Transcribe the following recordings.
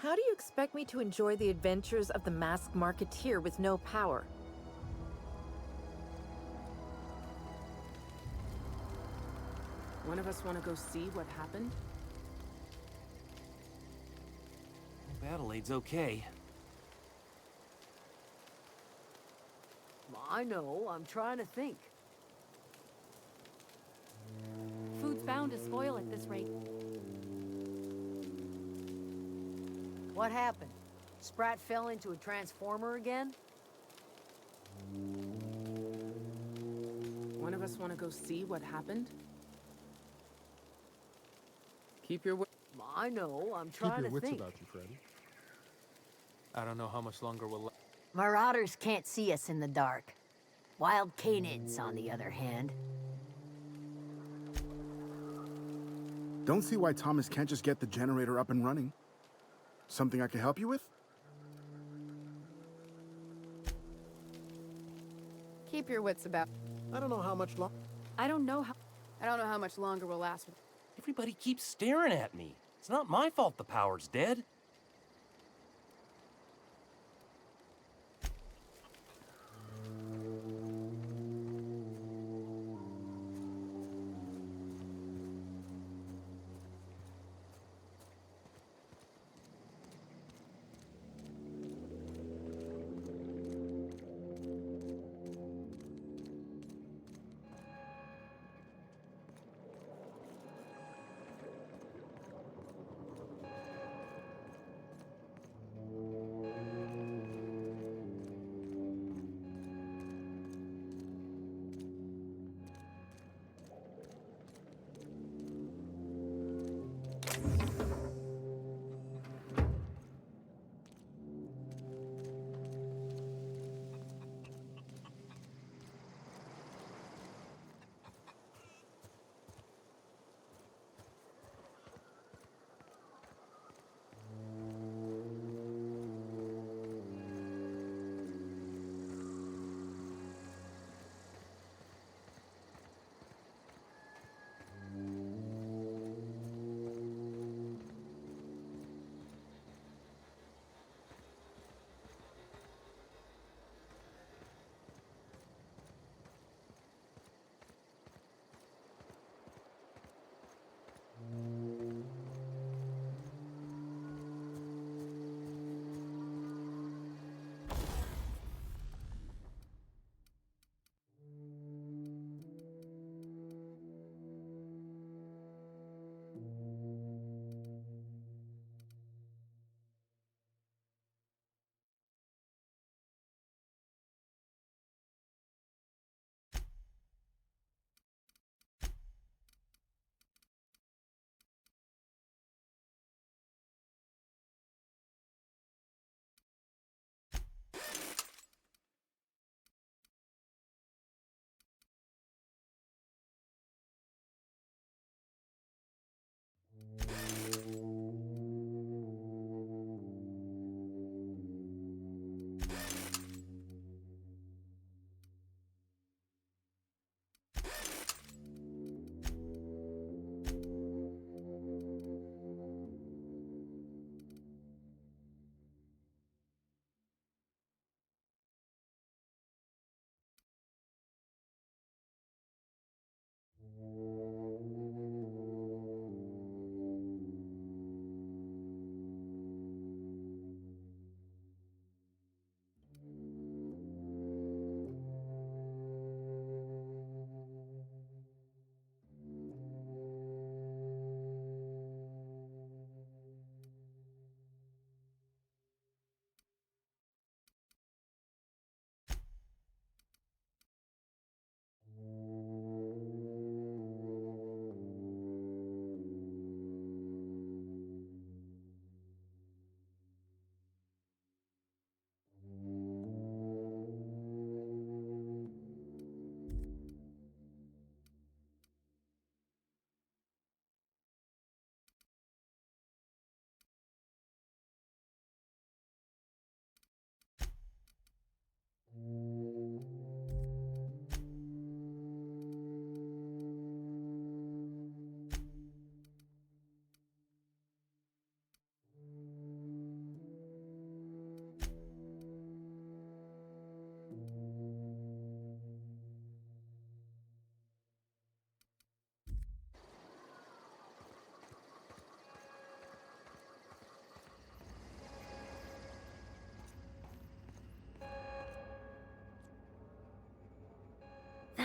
How do you expect me to enjoy the adventures of the masked marketeer with no power? One of us want to go see what happened? Hope Adelaide's okay. I know, I'm trying to think. Food's bound to spoil at this rate. What happened? Sprat fell into a transformer again? One of us want to go see what happened? Keep your I know, I'm Keep trying your to wits think. about you, Freddy. I don't know how much longer we'll. Marauders can't see us in the dark. Wild canids, on the other hand. Don't see why Thomas can't just get the generator up and running. Something I can help you with? Keep your wits about. I don't know how much I don't know how much longer we'll last. Everybody keeps staring at me. It's not my fault the power's dead.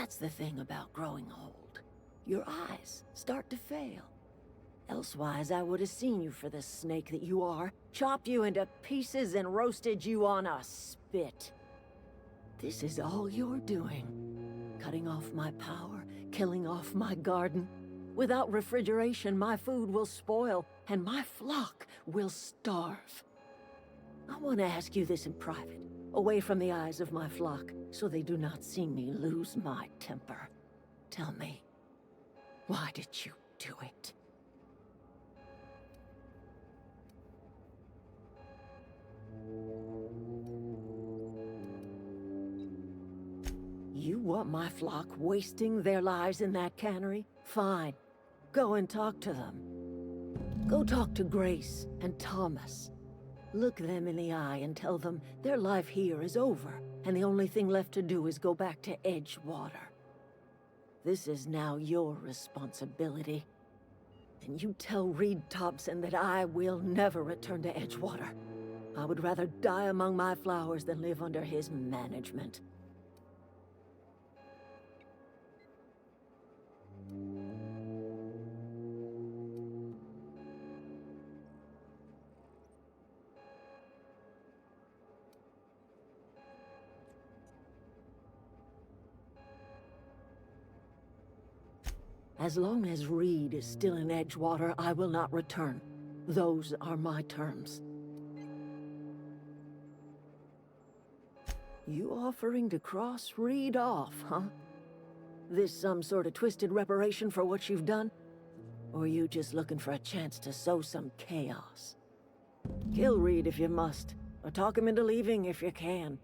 That's the thing about growing old. Your eyes start to fail. Elsewise, I would have seen you for the snake that you are, chopped you into pieces and roasted you on a spit. This is all you're doing. Cutting off my power, killing off my garden. Without refrigeration, my food will spoil, and my flock will starve. I want to ask you this in private, away from the eyes of my flock, so they do not see me lose my temper. Tell me, why did you do it? You want my flock wasting their lives in that cannery? Fine. Go and talk to them. Go talk to Grace and Thomas. Look them in the eye and tell them their life here is over, and the only thing left to do is go back to Edgewater. This is now your responsibility. And you tell Reed Thompson that I will never return to Edgewater. I would rather die among my flowers than live under his management. As long as Reed is still in Edgewater, I will not return. Those are my terms. You offering to cross Reed off, huh? This some sort of twisted reparation for what you've done? Or you just looking for a chance to sow some chaos? Kill Reed if you must, or talk him into leaving if you can.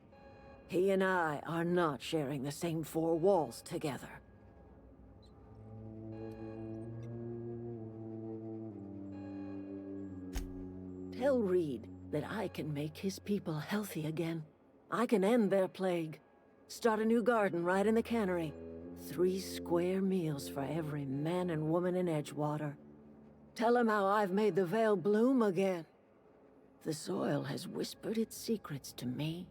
He and I are not sharing the same four walls together. Tell Reed that I can make his people healthy again. I can end their plague. Start a new garden right in the cannery. 3 square meals for every man and woman in Edgewater. Tell him how I've made the Vale bloom again. The soil has whispered its secrets to me,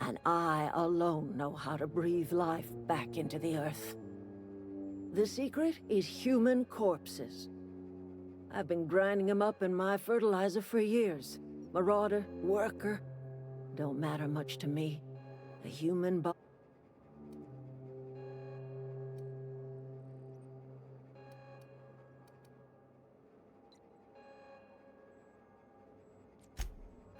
and I alone know how to breathe life back into the earth. The secret is human corpses. I've been grinding them up in my fertilizer for years. Marauder, worker, don't matter much to me. A human body.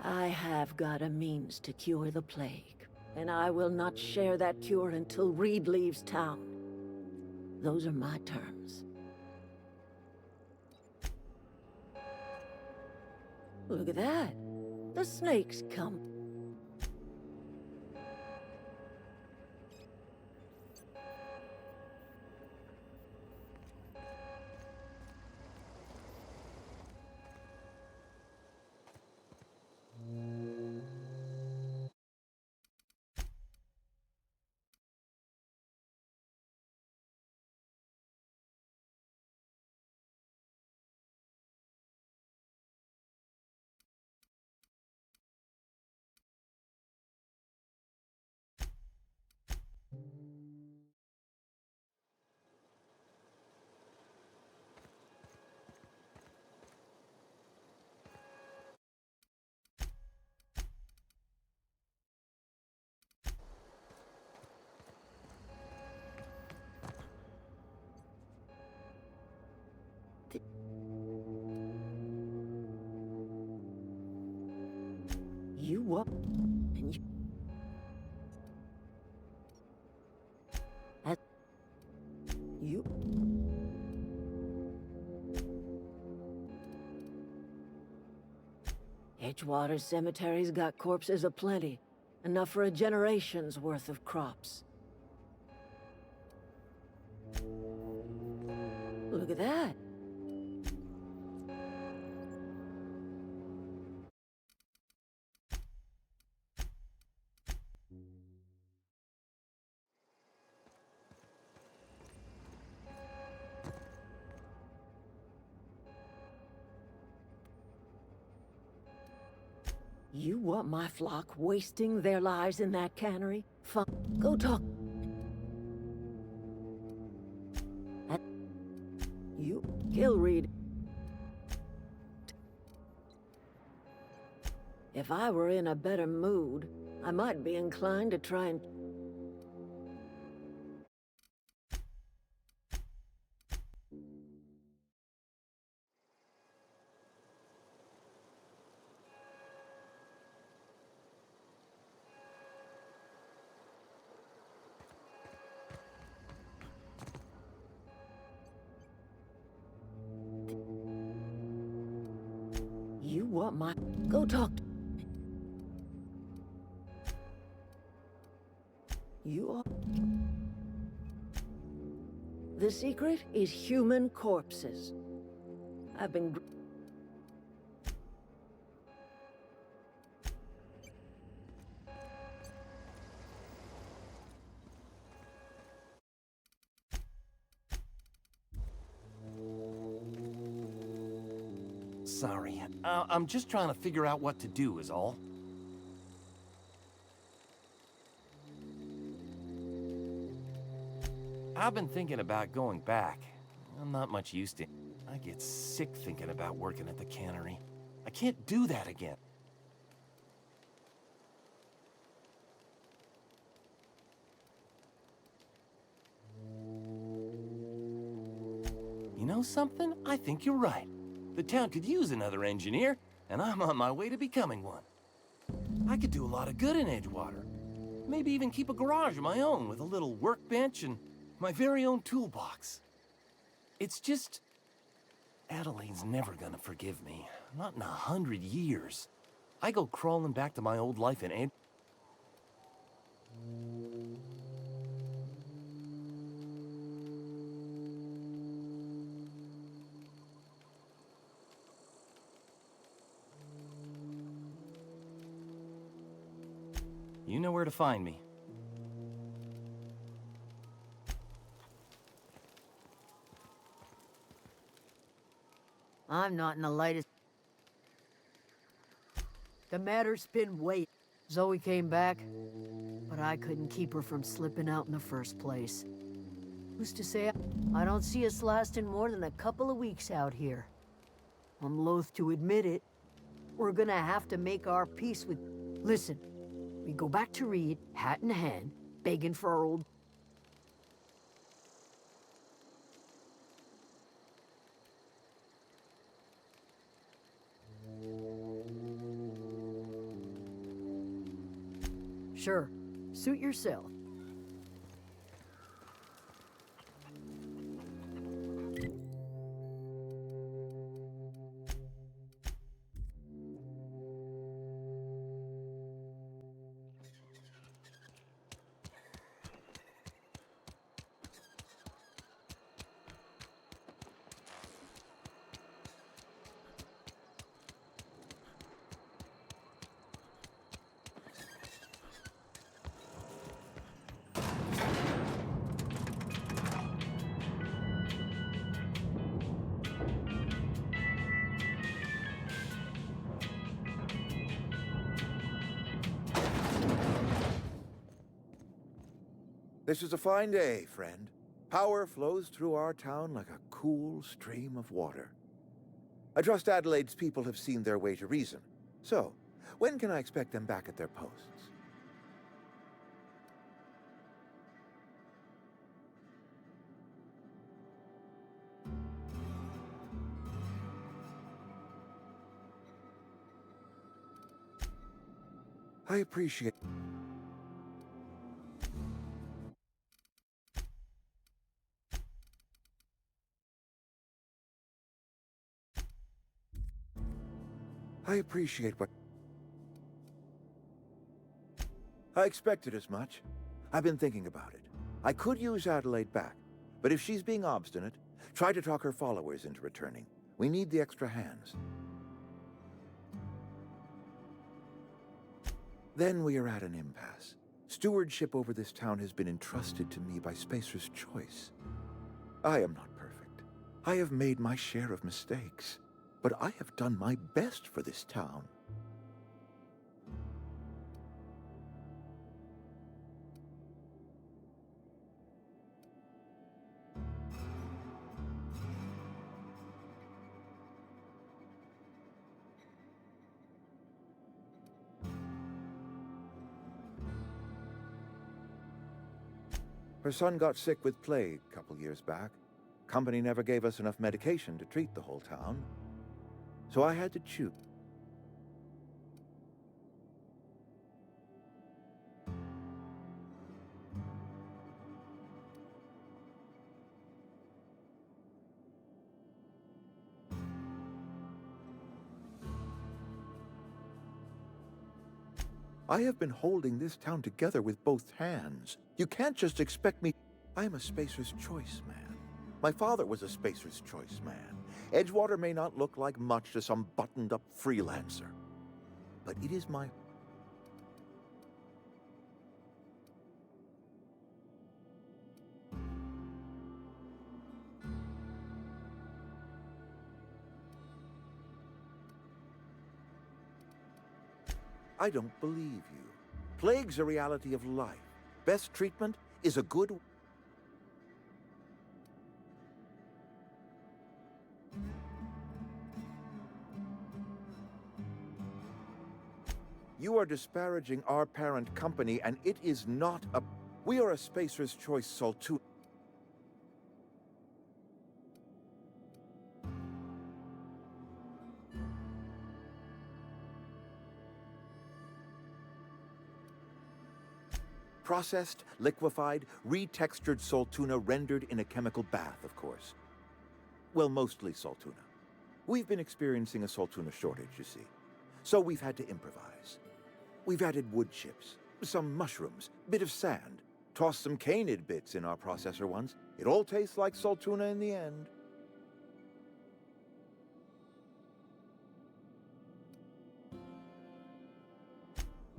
I have got a means to cure the plague, and I will not share that cure until Reed leaves town. Those are my terms. Look at that. The snake's come. You what? And you... Edgewater Cemetery's got corpses aplenty. Enough for a generation's worth of crops. Look at that. You want my flock wasting their lives in that cannery? Fine. Go talk. Kilreed. If I were in a better mood, I might be inclined to try and... You want my... Go talk to... You are... The secret is human corpses. I've been... Sorry. I'm just trying to figure out what to do is all. I've been thinking about going back. I'm not much used to it. I get sick thinking about working at the cannery. I can't do that again. You know something? I think you're right. The town could use another engineer, and I'm on my way to becoming one. I could do a lot of good in Edgewater. Maybe even keep a garage of my own with a little workbench and my very own toolbox. It's just... Adelaide's never gonna forgive me. Not in 100 years. I go crawling back to my old life in Ed... You know where to find me. I'm not in the lightest... The matter's been waiting. Zoe came back, but I couldn't keep her from slipping out in the first place. Who's to say I don't see us lasting more than a couple of weeks out here? I'm loath to admit it. We're gonna have to make our peace with... Listen, we go back to Reed, hat in hand, begging for our old... Sure, suit yourself. This is a fine day, friend. Power flows through our town like a cool stream of water. I trust Adelaide's people have seen their way to reason. So, when can I expect them back at their posts? I appreciate... I appreciate what... I expected as much. I've been thinking about it. I could use Adelaide back, but if she's being obstinate, try to talk her followers into returning. We need the extra hands. Then we are at an impasse. Stewardship over this town has been entrusted to me by Spacer's choice. I am not perfect. I have made my share of mistakes. But I have done my best for this town. Her son got sick with plague a couple years back. Company never gave us enough medication to treat the whole town. So I had to choose. I have been holding this town together with both hands. You can't just expect me. I am a Spacer's Choice man. My father was a Spacer's Choice man. Edgewater may not look like much to some buttoned-up freelancer, but it is my... I don't believe you. Plague's a reality of life. Best treatment is a good... You are disparaging our parent company, and it is not a... We are a Spacer's Choice Saltuna. Processed, liquefied, retextured salt tuna rendered in a chemical bath, of course. Well, mostly salt tuna. We've been experiencing a salt tuna shortage, you see. So we've had to improvise. We've added wood chips, some mushrooms, bit of sand, tossed some canid bits in our processor once. It all tastes like salt tuna in the end.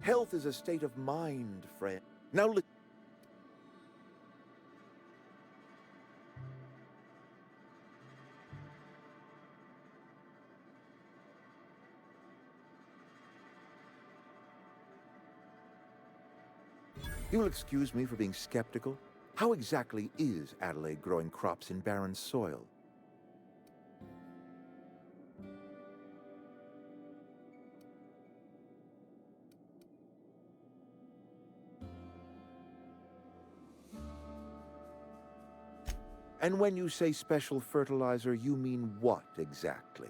Health is a state of mind, friend. Now look. You'll excuse me for being skeptical. How exactly is Adelaide growing crops in barren soil? And when you say special fertilizer, you mean what exactly?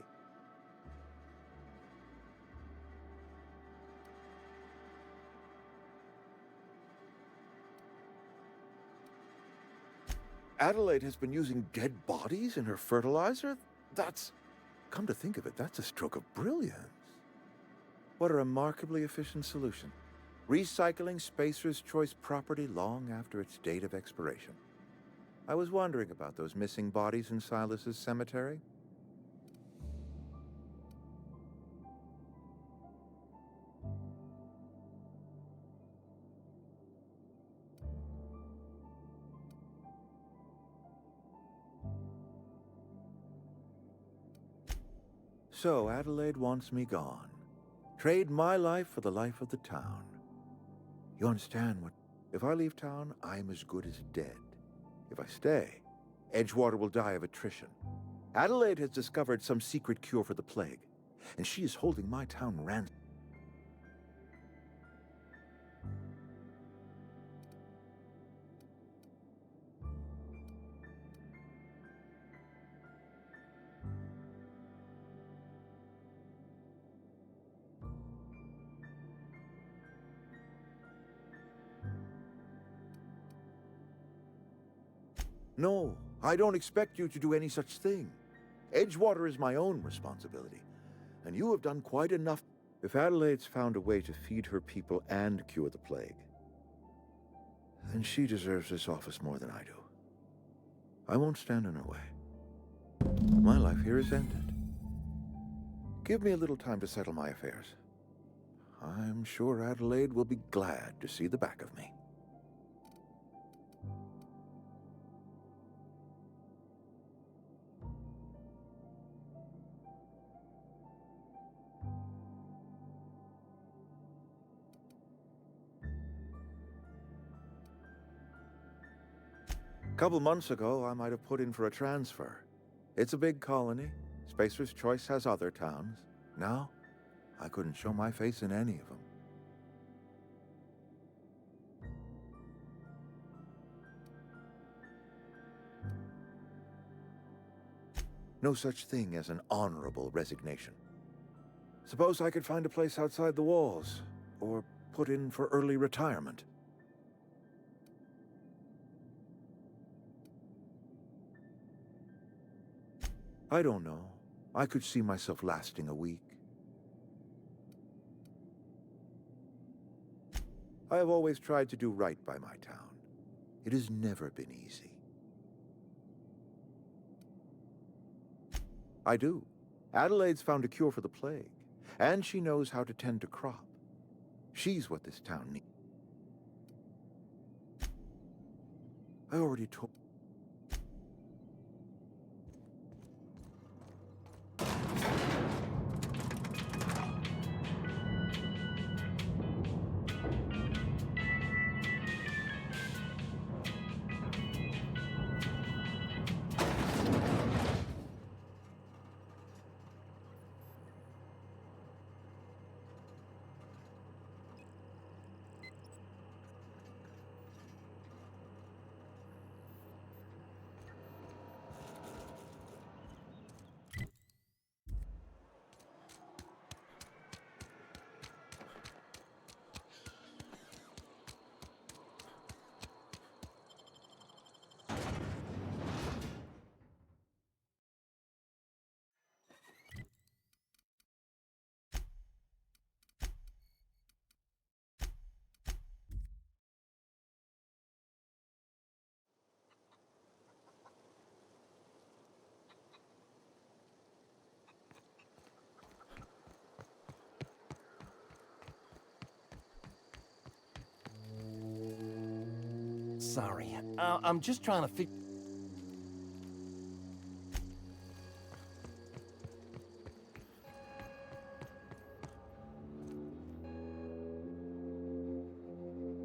Adelaide has been using dead bodies in her fertilizer? That's... Come to think of it, that's a stroke of brilliance. What a remarkably efficient solution. Recycling Spacer's Choice property long after its date of expiration. I was wondering about those missing bodies in Silas's cemetery. So Adelaide wants me gone. Trade my life for the life of the town. You understand what? If I leave town, I'm as good as dead. If I stay, Edgewater will die of attrition. Adelaide has discovered some secret cure for the plague, and she is holding my town ransom. No, I don't expect you to do any such thing. Edgewater is my own responsibility, and you have done quite enough. If Adelaide's found a way to feed her people and cure the plague, then she deserves this office more than I do. I won't stand in her way. My life here is ended. Give me a little time to settle my affairs. I'm sure Adelaide will be glad to see the back of me. A couple months ago, I might have put in for a transfer. It's a big colony. Spacer's Choice has other towns. Now, I couldn't show my face in any of them. No such thing as an honorable resignation. Suppose I could find a place outside the walls, or put in for early retirement. I don't know. I could see myself lasting a week. I have always tried to do right by my town. It has never been easy. I do. Adelaide's found a cure for the plague, and she knows how to tend a crop. She's what this town needs. I already told... Sorry. I'm just trying to figure...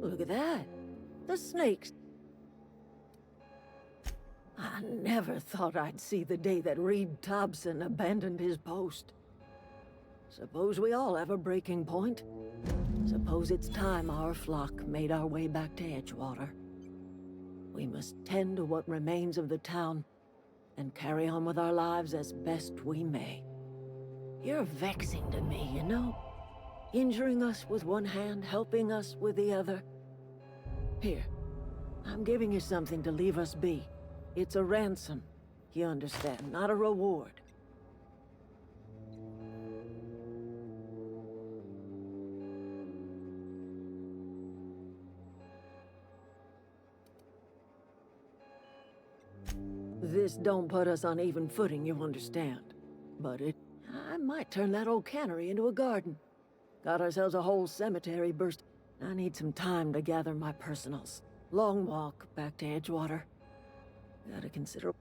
Look at that. The snakes. I never thought I'd see the day that Reed Thompson abandoned his post. Suppose we all have a breaking point. Suppose it's time our flock made our way back to Edgewater. We must tend to what remains of the town and carry on with our lives as best we may. You're vexing to me, you know? Injuring us with one hand, helping us with the other. Here, I'm giving you something to leave us be. It's a ransom, you understand, not a reward. This don't put us on even footing, you understand. But I might turn that old cannery into a garden. Got ourselves a whole cemetery burst. I need some time to gather my personals. Long walk back to Edgewater. Gotta consider...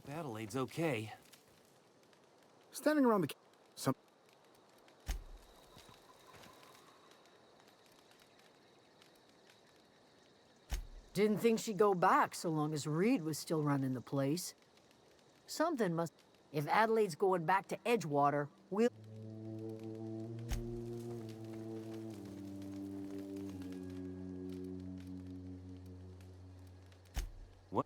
Hope Adelaide's okay. Standing around the... Some... Didn't think she'd go back so long as Reed was still running the place. Something must... If Adelaide's going back to Edgewater, we'll... What?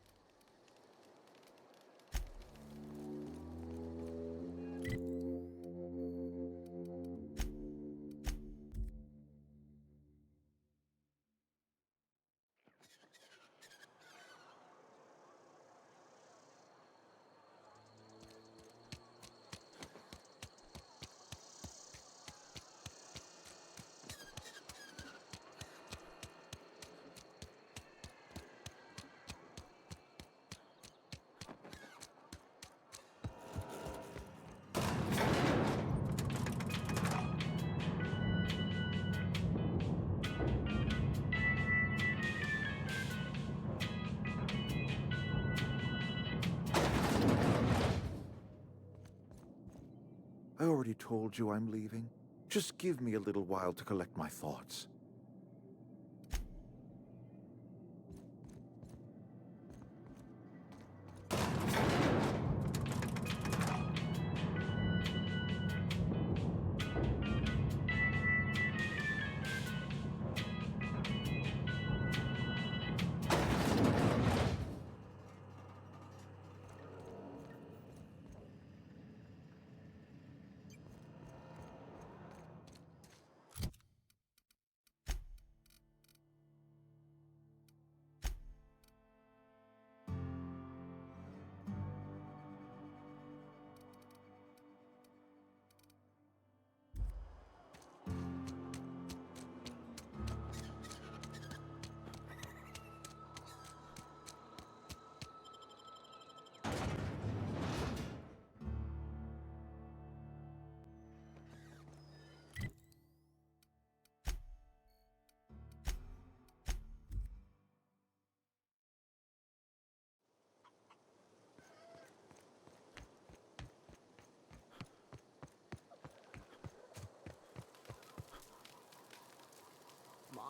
I already told you I'm leaving. Just give me a little while to collect my thoughts.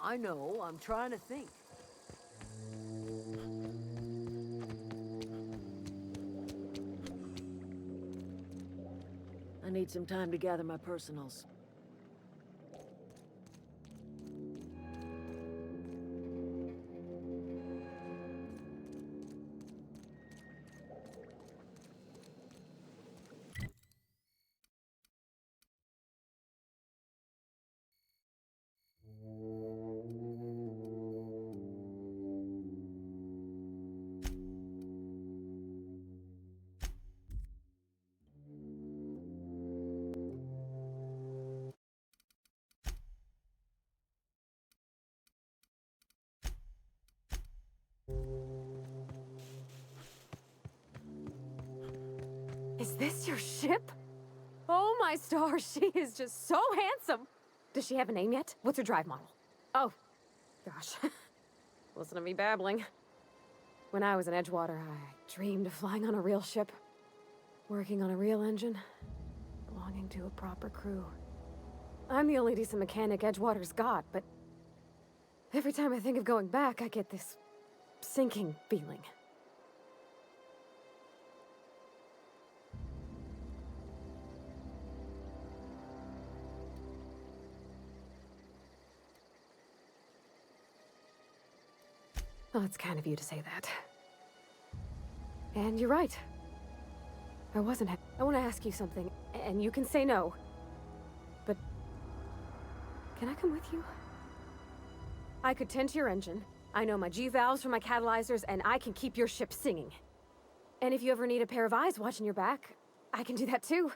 I know, I'm trying to think. I need some time to gather my personals. Is this your ship? Oh my stars, she is just so handsome. Does she have a name yet? What's her drive model? Oh, Gosh, listen to me babbling. When I was in Edgewater, I dreamed of flying on a real ship, working on a real engine, belonging to a proper crew. I'm the only decent mechanic Edgewater's got, but every time I think of going back, I get this sinking feeling. Well, it's kind of you to say that. And you're right. I wasn't. I want to ask you something, and you can say no. But can I come with you? I could tend to your engine. I know my G-valves from my catalyzers, and I can keep your ship singing. And if you ever need a pair of eyes watching your back, I can do that too.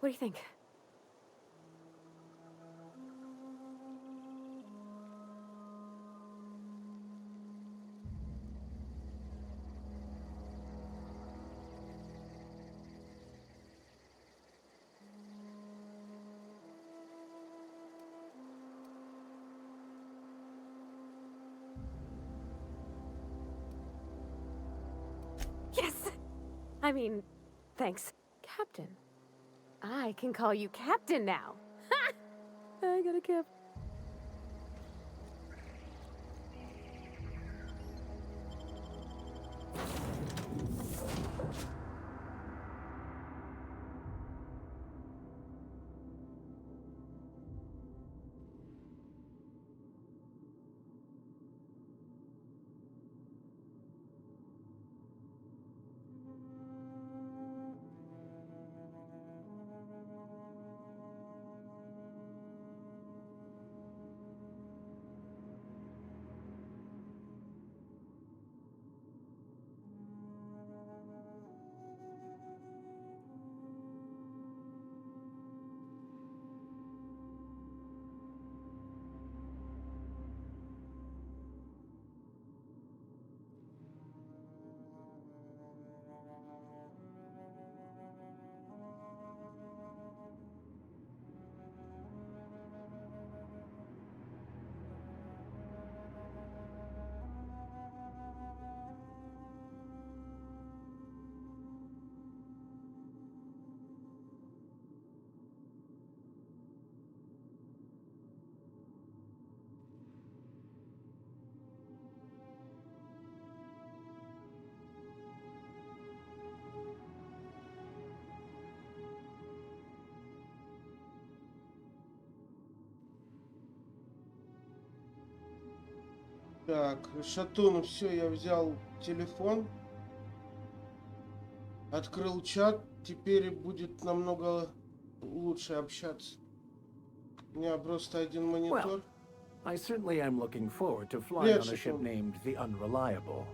What do you think? Yes! I mean, thanks. Captain. I can call you Captain now. Ha! I got a cap. Так, Шатун, все, я взял телефон, открыл чат, теперь будет намного лучше общаться. У меня просто один монитор. I certainly am looking forward to flying on a ship named the Unreliable.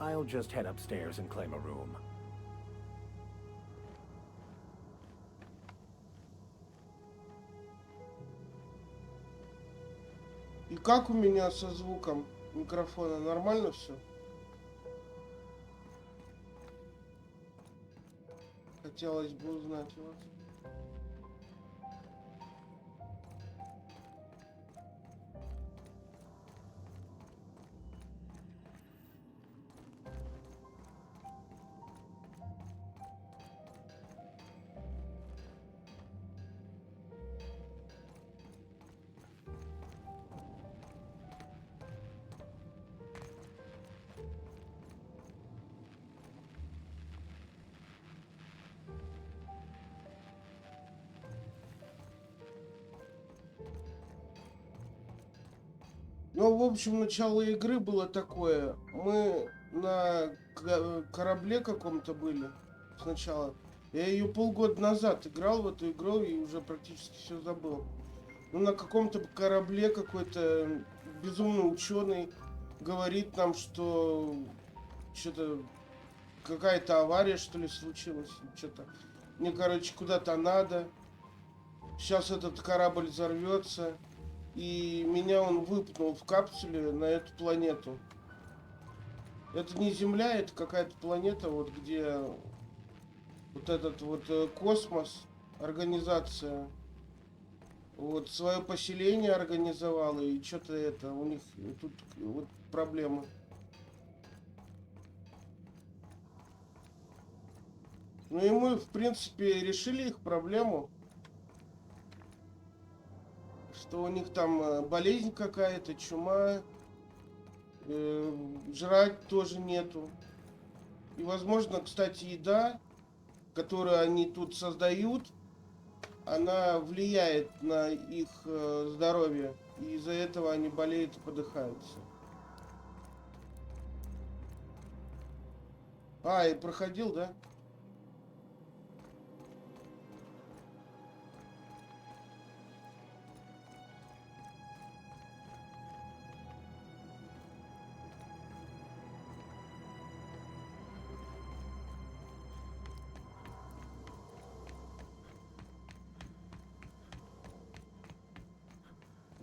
I'll just head upstairs and claim a room. И как у меня со звуком микрофона? Нормально все? Хотелось бы узнать у вас. Ну, в общем, начало игры было такое. Мы на корабле каком-то были сначала. Я ее полгода назад играл в эту игру и уже практически все забыл. Ну, на каком-то корабле какой-то безумный ученый говорит нам, что что-то какая-то авария, что ли, случилась. Что-то. Мне, короче, куда-то надо. Сейчас этот корабль взорвется. И меня он выпнул в капсуле на эту планету. Это не Земля, это какая-то планета, вот где вот этот вот космос, организация Вот свое поселение организовала, и что-то это, у них тут вот проблемы. Ну и мы, в принципе, решили их проблему. Что у них там болезнь какая-то, чума, жрать тоже нету. И, возможно, кстати, еда, которую они тут создают, она влияет на их здоровье. И из-за этого они болеют и подыхаются. А, и проходил, да?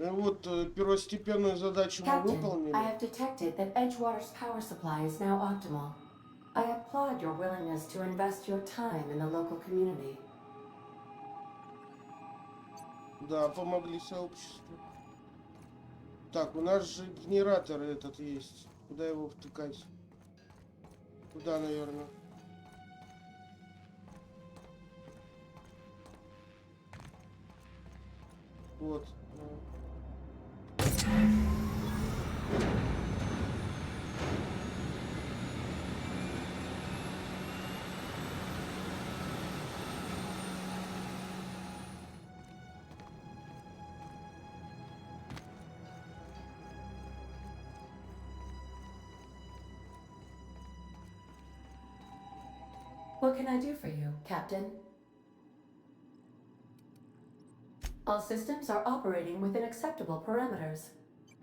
Вот первостепенную задачу мы выполнили. I have detected that Edgewater's power supply is now optimal. I applaud your willingness to invest your time in the local community. Да, помогли сообществу. Так, у нас же генератор этот есть. Куда его втыкать? Куда, наверное? Вот. What can I do for you, Captain? All systems are operating within acceptable parameters.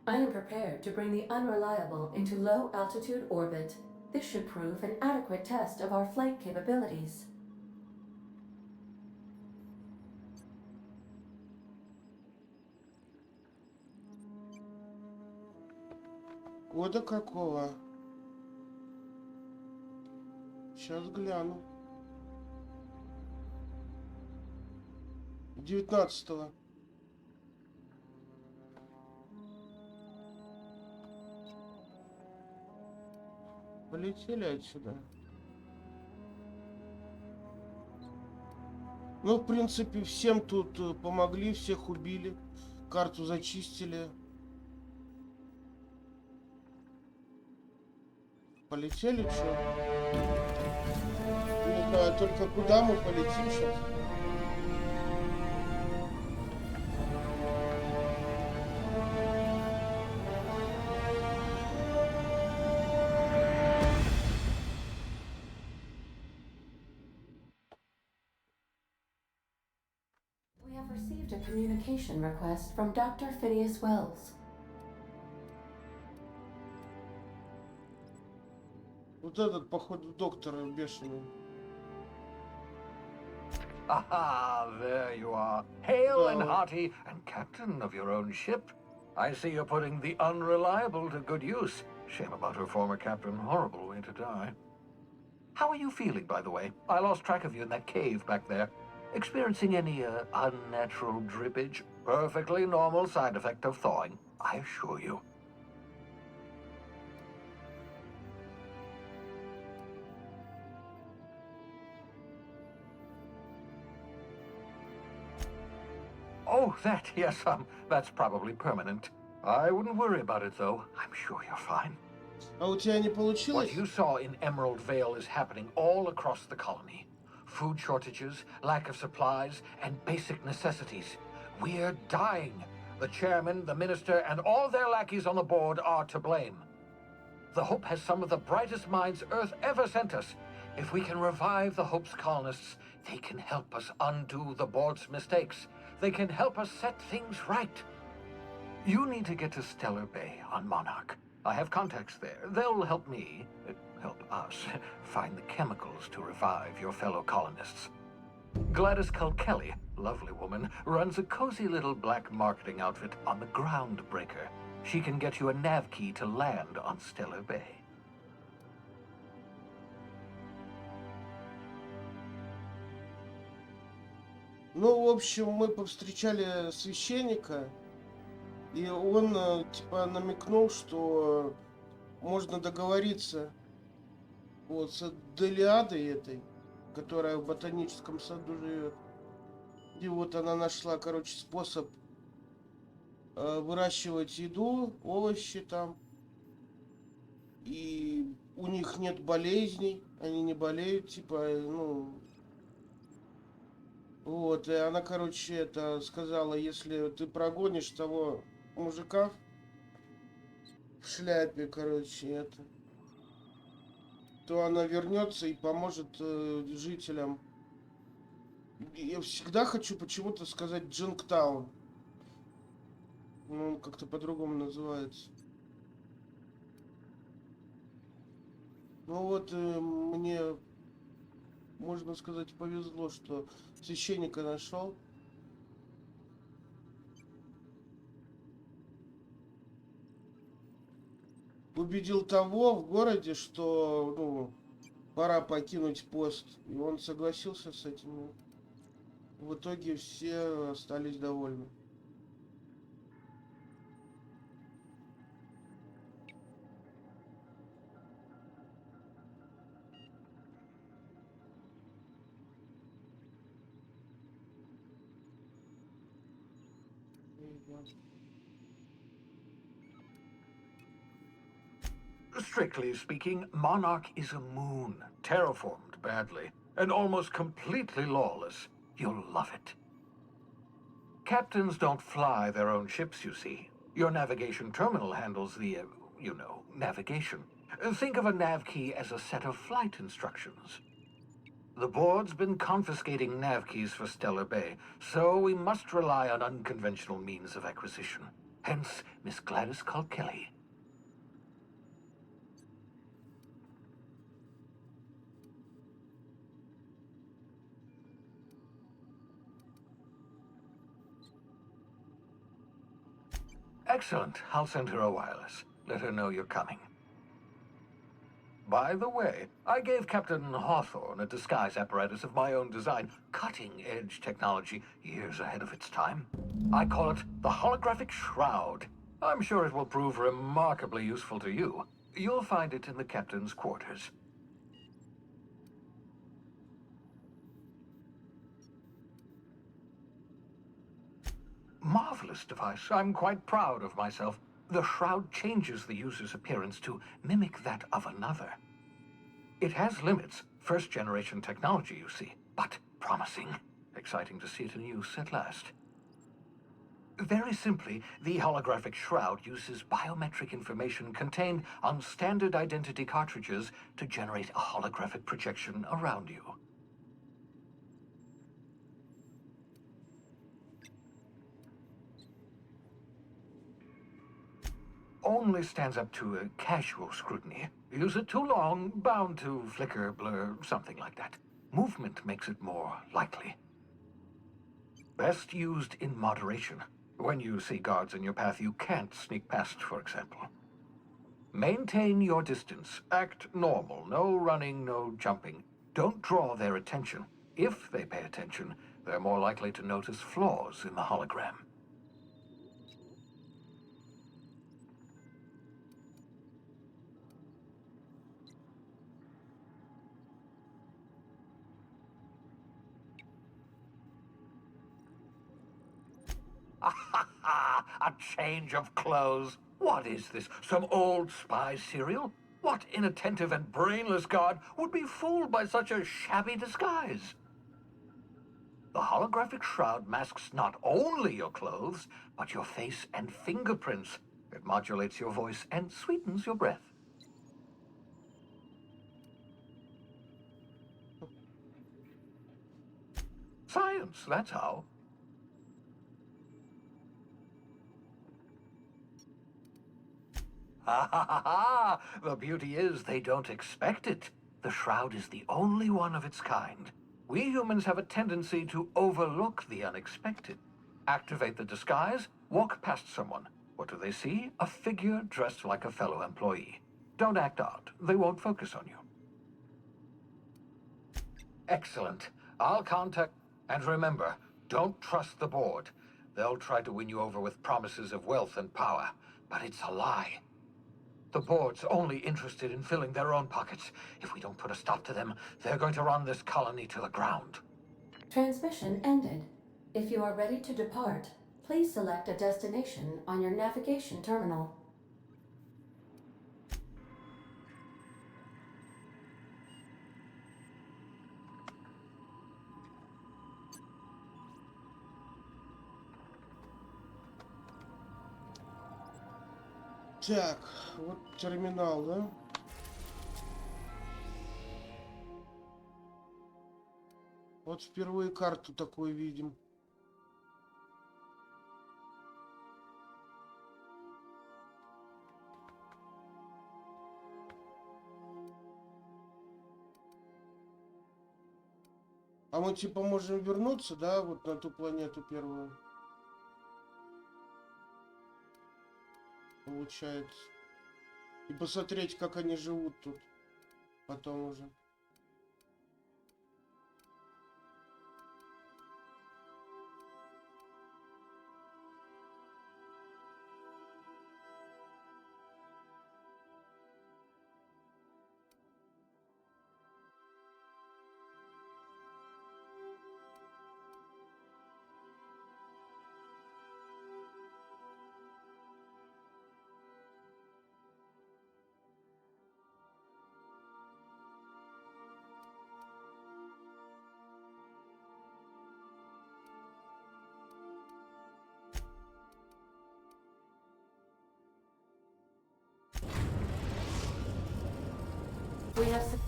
I am prepared to bring the Unreliable into low-altitude orbit. This should prove an adequate test of our flight capabilities. Года какого? Сейчас гляну. 19-го. Полетели отсюда. Ну, в принципе, всем тут помогли, всех убили. Карту зачистили. Полетели, что? Не знаю, только куда мы полетим сейчас? We have received a communication request from Dr. Phineas Wells. Вот этот, походу, доктор бешеный. Aha, there you are. Hale and hearty, and captain of your own ship. I see you're putting the Unreliable to good use. Shame about her former captain. Horrible way to die. How are you feeling, by the way? I lost track of you in that cave back there. Experiencing any unnatural drippage? Perfectly normal side effect of thawing, I assure you. Oh, that, yes, that's probably permanent. I wouldn't worry about it, though. I'm sure you're fine. А у тебя не получилось? What you saw in Emerald Vale is happening all across the colony. Food shortages, lack of supplies, and basic necessities. We're dying. The chairman, the minister, and all their lackeys on the board are to blame. The Hope has some of the brightest minds Earth ever sent us. If we can revive the Hope's colonists, they can help us undo the board's mistakes. They can help us set things right. You need to get to Stellar Bay on Monarch. I have contacts there. They'll help me, help us, find the chemicals to revive your fellow colonists. Gladys Culkelly, lovely woman, runs a cozy little black marketing outfit on the Groundbreaker. She can get you a nav key to land on Stellar Bay. Ну, в общем, мы повстречали священника, и он, типа, намекнул, что можно договориться вот с Делиадой этой, которая в ботаническом саду живет. И вот она нашла, короче, способ выращивать еду, овощи там. И у них нет болезней, они не болеют, типа, ну... Вот, и она, короче, это сказала, если ты прогонишь того мужика в шляпе, короче, это, то она вернется и поможет жителям. Я всегда хочу почему-то сказать Джинктаун. Ну, он как-то по-другому называется. Ну вот, мне, можно сказать, повезло, что священника нашел. Убедил того в городе, что, ну, пора покинуть пост. И он согласился с этим. В итоге все остались довольны. Strictly speaking, Monarch is a moon, terraformed badly, and almost completely lawless. You'll love it. Captains don't fly their own ships, you see. Your navigation terminal handles the, navigation. Think of a nav key as a set of flight instructions. The board's been confiscating nav keys for Stellar Bay, so we must rely on unconventional means of acquisition. Hence, Miss Gladys Kelly. Excellent. I'll send her a wireless. Let her know you're coming. By the way, I gave Captain Hawthorne a disguise apparatus of my own design, cutting-edge technology, years ahead of its time. I call it the holographic shroud. I'm sure it will prove remarkably useful to you. You'll find it in the captain's quarters. Marvelous device. I'm quite proud of myself. The shroud changes the user's appearance to mimic that of another. It has limits, first-generation technology, you see, but promising. Exciting to see it in use at last. Very simply, the holographic shroud uses biometric information contained on standard identity cartridges to generate a holographic projection around you. Only stands up to a casual scrutiny. Use it too long, bound to flicker, blur, something like that. Movement makes it more likely. Best used in moderation. When you see guards in your path you can't sneak past, for example. Maintain your distance. Act normal. No running, no jumping. Don't draw their attention. If they pay attention, they're more likely to notice flaws in the hologram. A change of clothes. What is this? Some old spy serial? What inattentive and brainless guard would be fooled by such a shabby disguise? The holographic shroud masks not only your clothes, but your face and fingerprints. It modulates your voice and sweetens your breath. Science, that's how. Ha ha ha ha! The beauty is they don't expect it. The shroud is the only one of its kind. We humans have a tendency to overlook the unexpected. Activate the disguise, walk past someone. What do they see? A figure dressed like a fellow employee. Don't act odd. They won't focus on you. Excellent. I'll contact... And remember, Don't trust the board. They'll try to win you over with promises of wealth and power, but it's a lie. The board's only interested in filling their own pockets. If we don't put a stop to them, they're going to run this colony to the ground. Transmission ended. If you are ready to depart, please select a destination on your navigation terminal. Так, вот терминал, да? Вот впервые карту такую видим. А мы типа можем вернуться, да, вот на ту планету первую? Получается. И посмотреть, как они живут тут. Потом уже. We have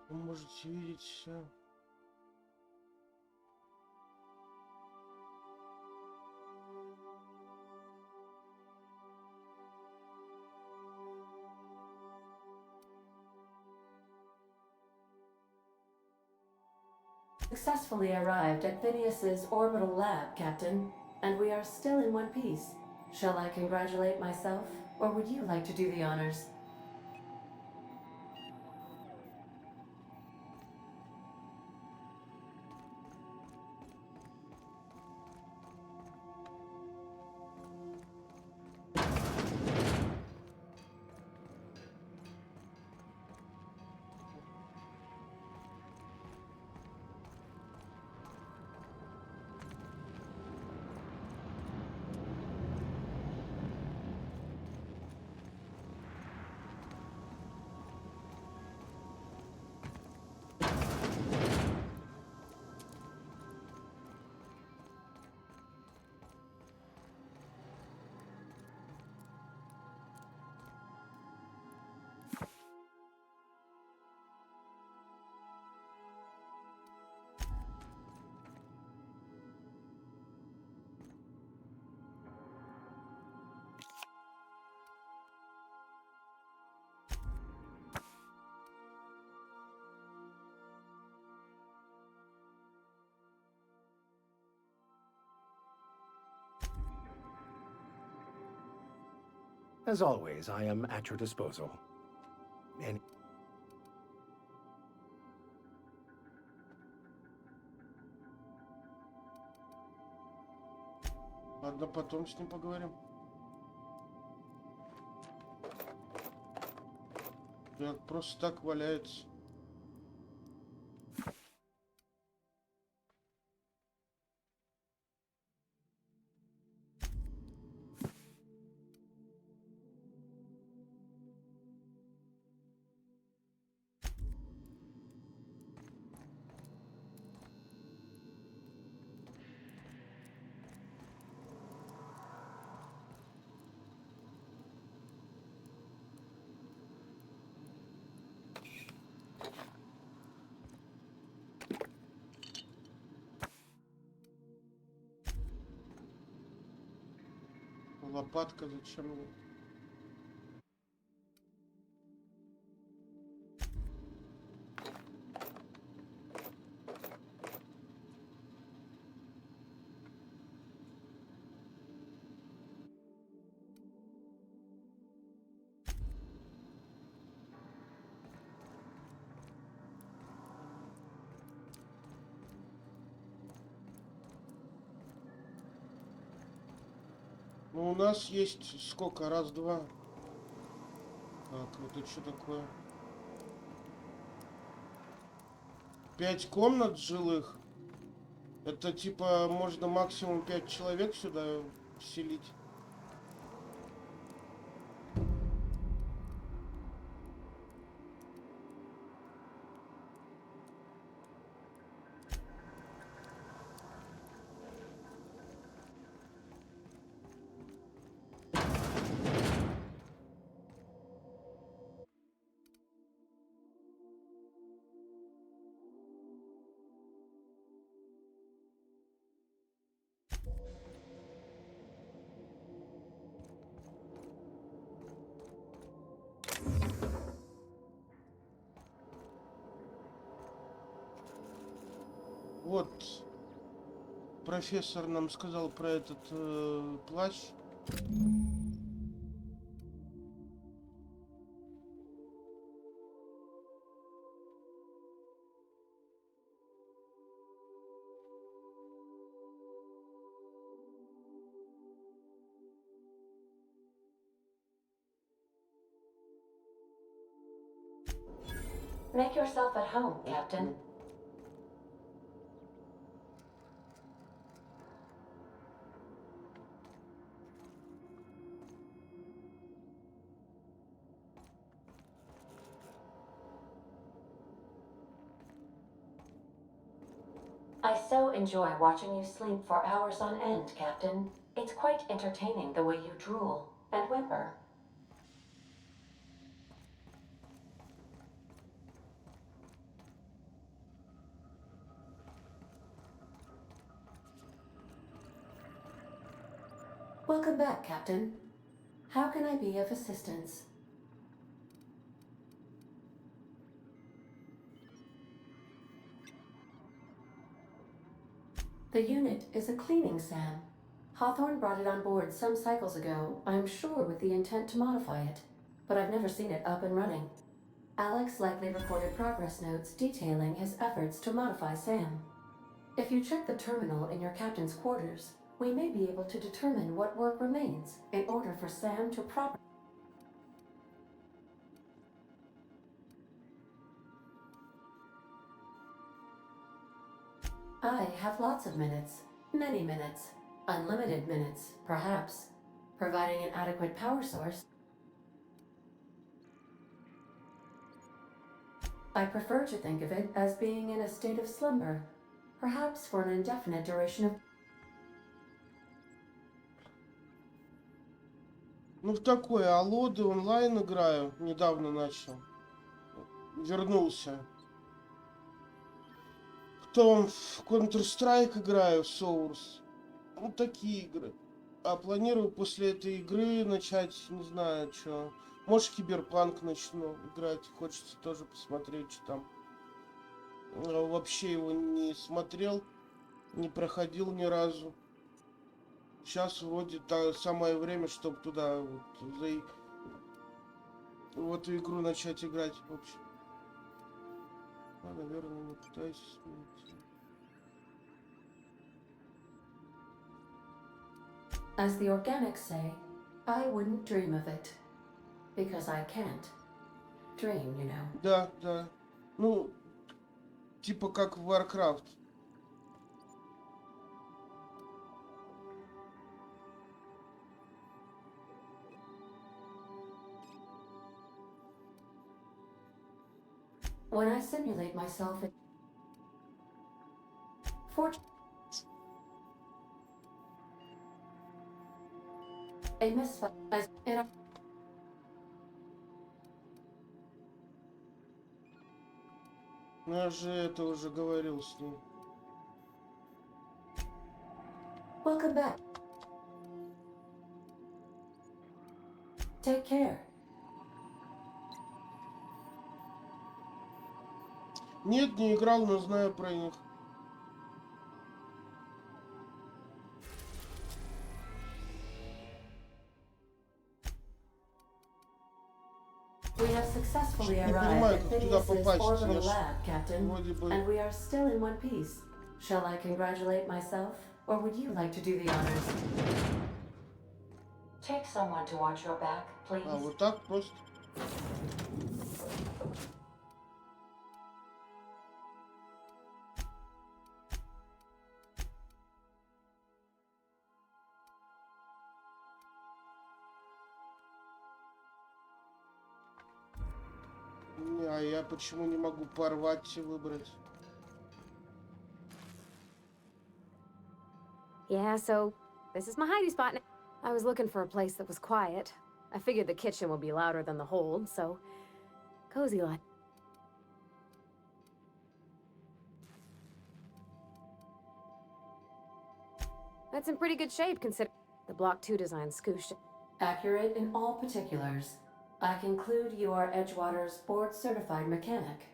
Вы можете видеть все. successfully arrived at Phineas's orbital lab, Captain, and we are still in one piece. Shall I congratulate myself, or would you like to do the honors? As always, I am at your disposal. And Ладно, потом с ним поговорим. Просто так валяется. Лопатка зачем мне? Ну, у нас есть сколько? Раз, два. Так, это что такое? 5 комнат жилых. Это типа можно максимум 5 человек сюда вселить. Вот профессор нам сказал про этот плащ. Make yourself at home, Captain. I so enjoy watching you sleep for hours on end, Captain. It's quite entertaining the way you drool and whimper. Welcome back, Captain. How can I be of assistance? The unit is a cleaning SAM. Hawthorne brought it on board some cycles ago, I'm sure with the intent to modify it, but I've never seen it up and running. Alex likely recorded progress notes detailing his efforts to modify SAM. If you check the terminal in your captain's quarters, we may be able to determine what work remains in order for SAM to properly. I have lots of minutes. Many minutes. Unlimited minutes, perhaps. Providing an adequate power source. I prefer to think of it as being in a state of slumber. Perhaps for an indefinite duration of... Ну, в такое Алоды онлайн играю. Недавно начал. Вернулся. Потом в Counter-Strike играю, Source. Ну, такие игры. А планирую после этой игры начать, не знаю, что. Может, Киберпанк начну играть. Хочется тоже посмотреть, что там. Вообще его не смотрел, не проходил ни разу. Сейчас вроде самое время, чтобы туда вот, в эту игру начать играть. В общем. Наверное, не пытаюсь найти. As the organics say, I wouldn't dream of it. Because I can't. Dream, you know. Да, да. Ну, типа как в Warcraft. When I simulate myself in... A misfire as in a... Я же это уже говорил с ним. Welcome back. Take care. Нет, не играл, но знаю про них. We have successfully Не arrived понимаю, at как туда Phineas's попасть. orbital lab, Captain, Вроде бы... and we are still in one piece. Shall I congratulate myself, or would you like to do the honors? Take someone to watch your back, please. А, вот так просто. Не, а я почему не могу порвать и выбрать? Yeah, so this is my hidey spot now. I was looking for a place that was quiet. I figured the kitchen would be louder than the hold, so cozy like. That's in pretty good shape considering the Block 2 design scooshed. Accurate in all particulars. I conclude you are Edgewater's board-certified mechanic.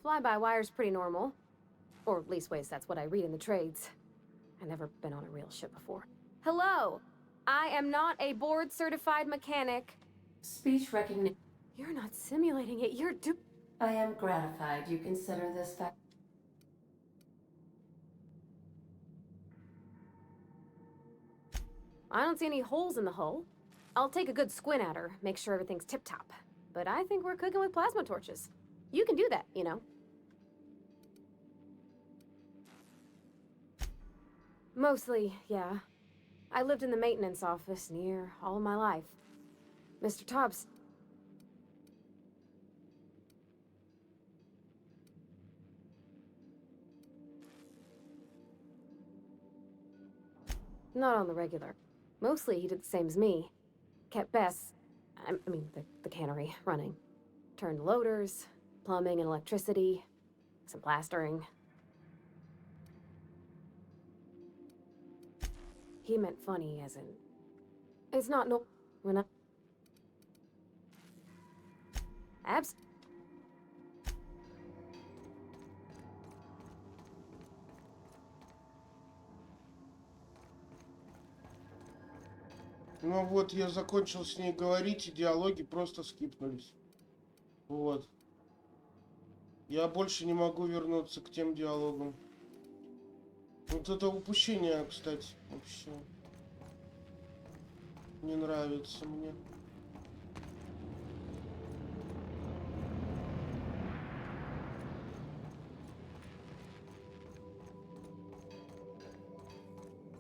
Fly-by-wire's pretty normal. Or at least ways that's what I read in the trades. I've never been on a real ship before. Hello! I am not a board-certified mechanic. Speech recognition. You're not simulating it, you're I am gratified you consider this fact. I don't see any holes in the hull. I'll take a good squint at her, make sure everything's tip-top. But I think we're cooking with plasma torches. You can do that, you know. Mostly, yeah. I lived in the maintenance office near all of my life. Mr. Tobbs. Not on the regular. Mostly he did the same as me. Kept Bess, I mean the cannery, running. Turned loaders, plumbing and electricity, some plastering. He meant funny as in... It's not no... When I... Abs... Ну вот, я закончил с ней говорить, и диалоги просто скипнулись. Вот. Я больше не могу вернуться к тем диалогам. Вот это упущение, кстати, вообще не нравится мне.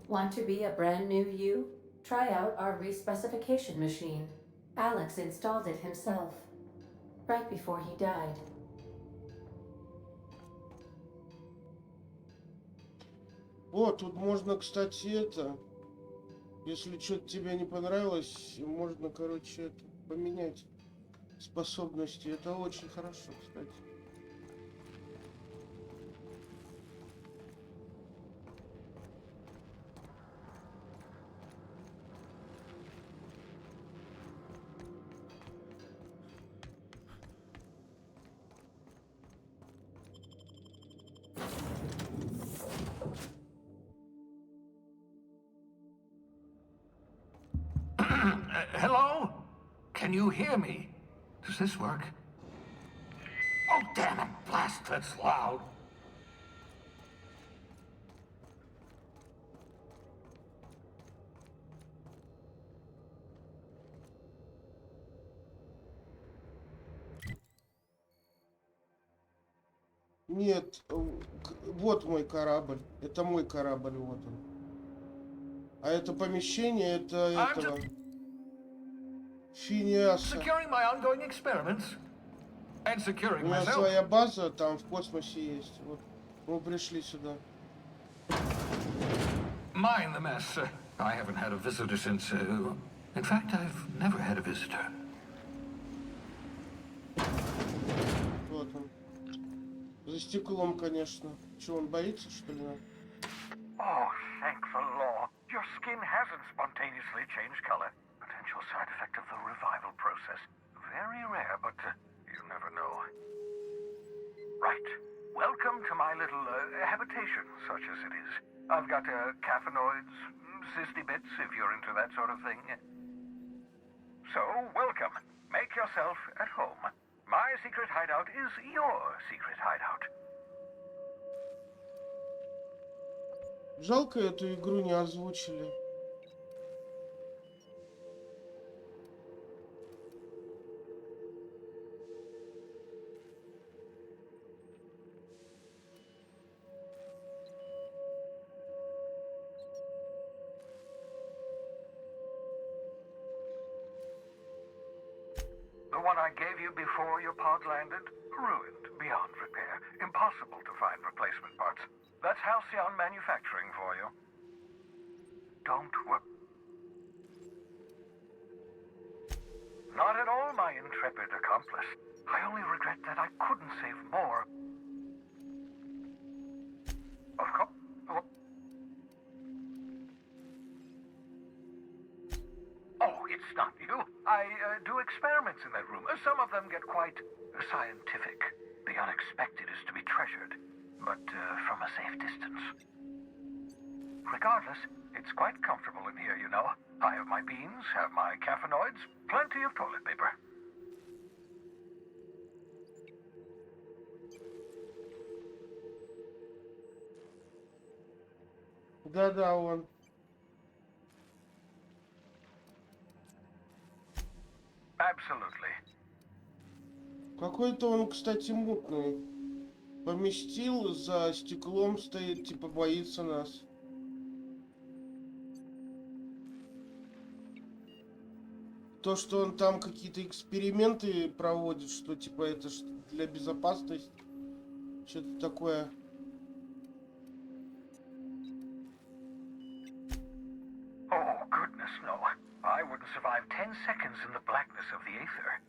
Want to be a brand new you? Try out our respecification machine. Alex installed it himself, right before he died. О, тут можно, кстати, это... Если что-то тебе не понравилось, можно, короче, это, поменять способности. Это очень хорошо, кстати. Hello? Can you hear me? Does this work? Oh, damn it! Blast, that's loud. Нет, вот мой корабль. Это мой корабль, вот он. А это помещение, это этого... Финиаса. Securing my ongoing experiments. And securing У меня myself. своя база там в космосе есть. Вот. Мы пришли сюда. Mind the mess. I haven't had a visitor since... in fact, I've never had a visitor. Вот он. За стеклом, конечно. Че, он боится, что ли? Oh, thank the law. Your skin hasn't spontaneously changed color. Potential side effect of the revival process. Very rare, but you never know. Right. Welcome to my little habitation, such as it is. I've got caffeinoids, cysty bits, if you're into that sort of thing. So, welcome. Make yourself at home. My secret hideout is your secret hideout. Жалко, эту игру не озвучили. The one I gave you before your pod landed? Ruined beyond repair. Impossible to find replacement parts. That's Halcyon Manufacturing for you. Don't worry. Not at all, my intrepid accomplice. I only regret that I couldn't save more. Of course. Oh, it's not you. I do experiments in that room. Some of them get quite scientific. The unexpected is to be treasured, but from a safe distance. Regardless, it's quite comfortable in here, you know. I have my beans, have my caffeinoids, plenty of toilet paper. Да-да, он. Absolutely. Какой-то он, кстати, мутный. Поместил, за стеклом стоит, типа боится нас. То, что он там какие-то эксперименты проводит, что типа это для безопасности. Что-то такое. Oh, goodness, no. I wouldn't survive 10 seconds in the blackness of the aether.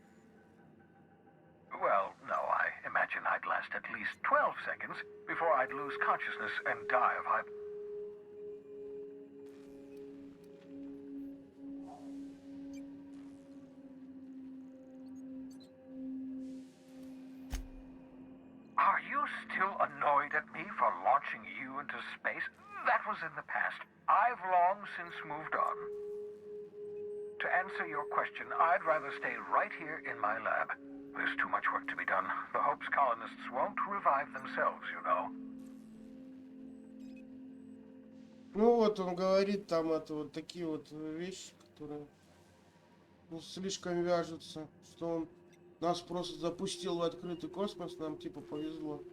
Well, no, I imagine I'd last at least 12 seconds before I'd lose consciousness and die of hypo. Are you still annoyed at me for launching you into space? That was in the past. I've long since moved on. To answer your question, I'd rather stay right here in my lab. There's too much work to be done. The Hope's colonists won't revive themselves, you know. Ну вот, он говорит там это вот такие вот вещи, которые ну, слишком вяжутся, что он нас просто запустил в открытый космос, нам типа повезло.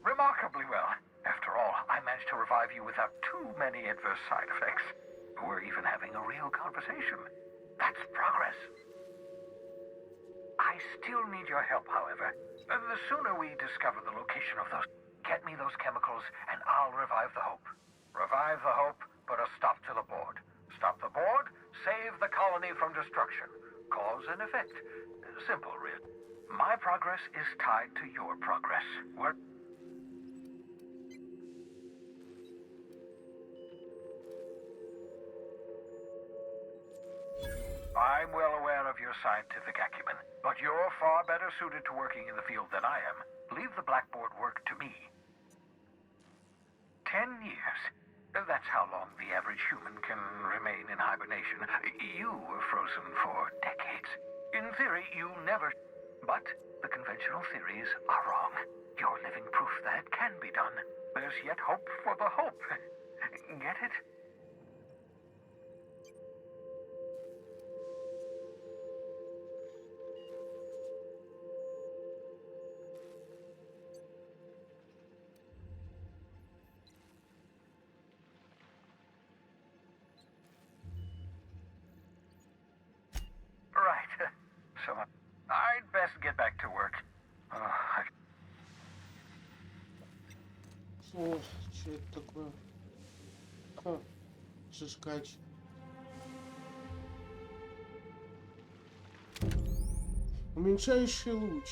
Remarkably well. After all, I managed to revive you without too many adverse side effects. We're even having a real conversation. That's progress. I still need your help, however. The sooner we discover the location of those... Get me those chemicals, and I'll revive the Hope. Revive the Hope, put a stop to the board. Stop the board, save the colony from destruction. Cause and effect. Simple, really. My progress is tied to your progress. We're... I'm well aware of your scientific acumen, but you're far better suited to working in the field than I am. Leave the blackboard work to me. 10 years. That's how long the average human can remain in hibernation. You were frozen for decades. In theory, you never... But the conventional theories are wrong. You're living proof that it can be done. There's yet hope for the hope. Get it? Right. So I'd best get back to work. О, что это такое? Ха, шишкач. Уменьшающий луч.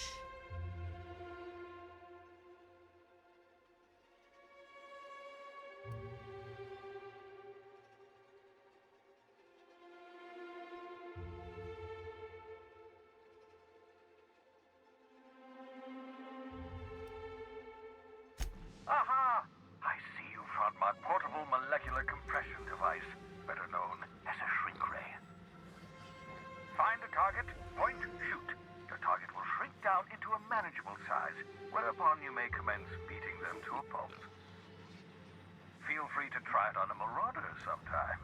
feel free to try it on a marauder sometime.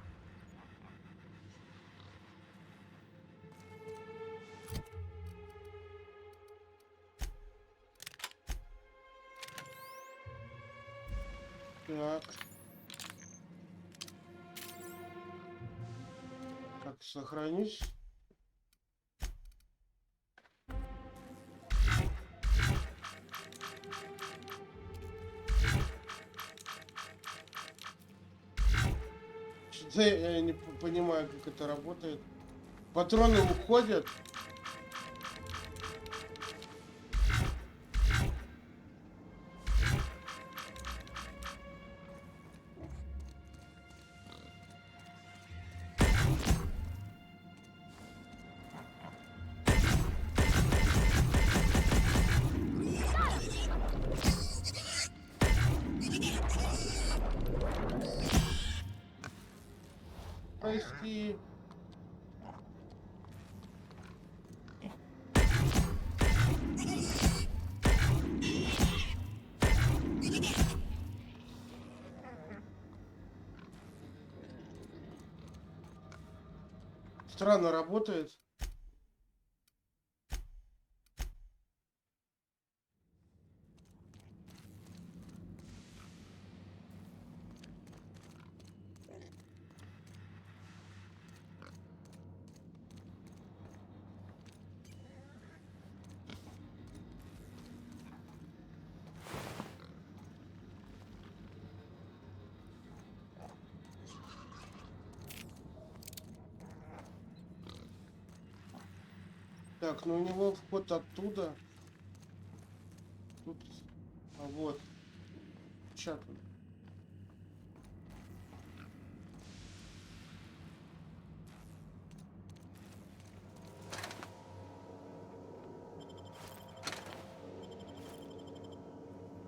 Так. Как сохранись? Что-то я не понимаю, как это работает. Патроны уходят. Прости. Странно работает. Так, ну у него вход оттуда. Тут. А вот. Чат.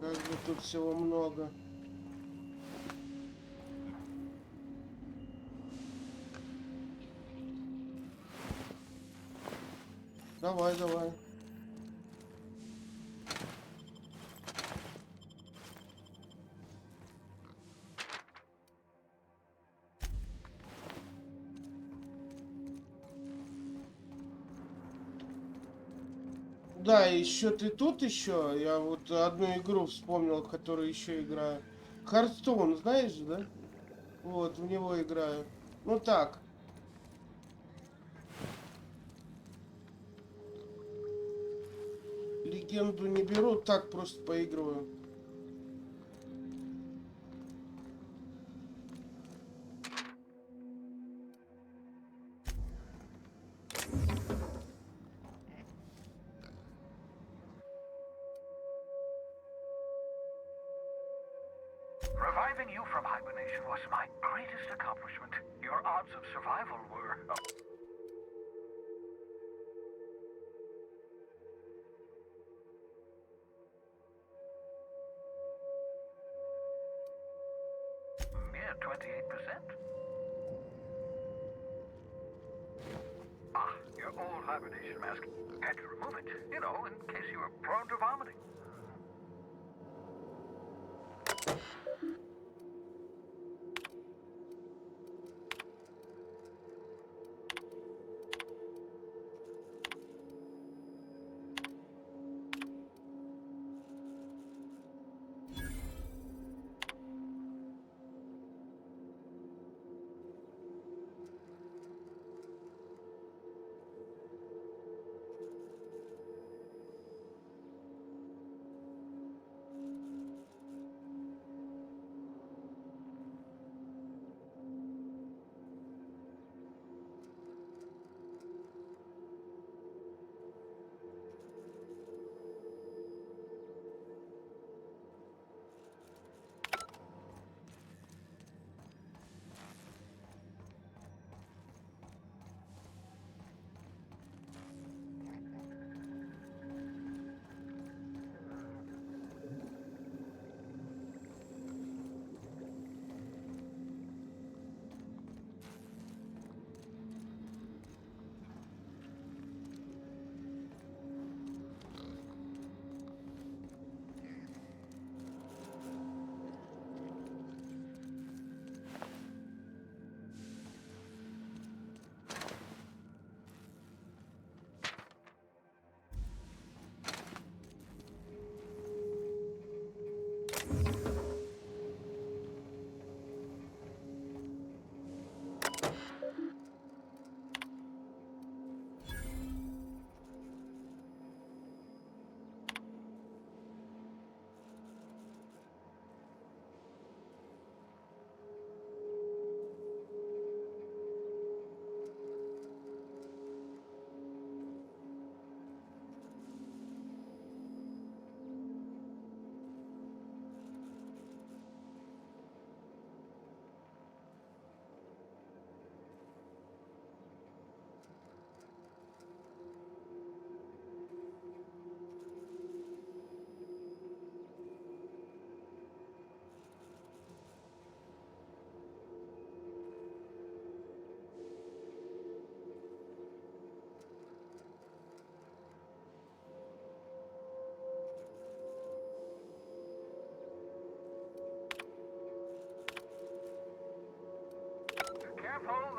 Как бы тут всего много. Давай, давай. Да, еще ты тут еще. Я вот одну игру вспомнил, которую еще играю. Хардстоун, знаешь, да? Вот, в него играю. Ну так. Легенду не беру, так просто поигрываю. Reviving you from hibernation was my greatest accomplishment. Your odds of survival were... mere 28%. Ah, your old hibernation mask. Had to remove it, you know, in case you were prone to vomiting.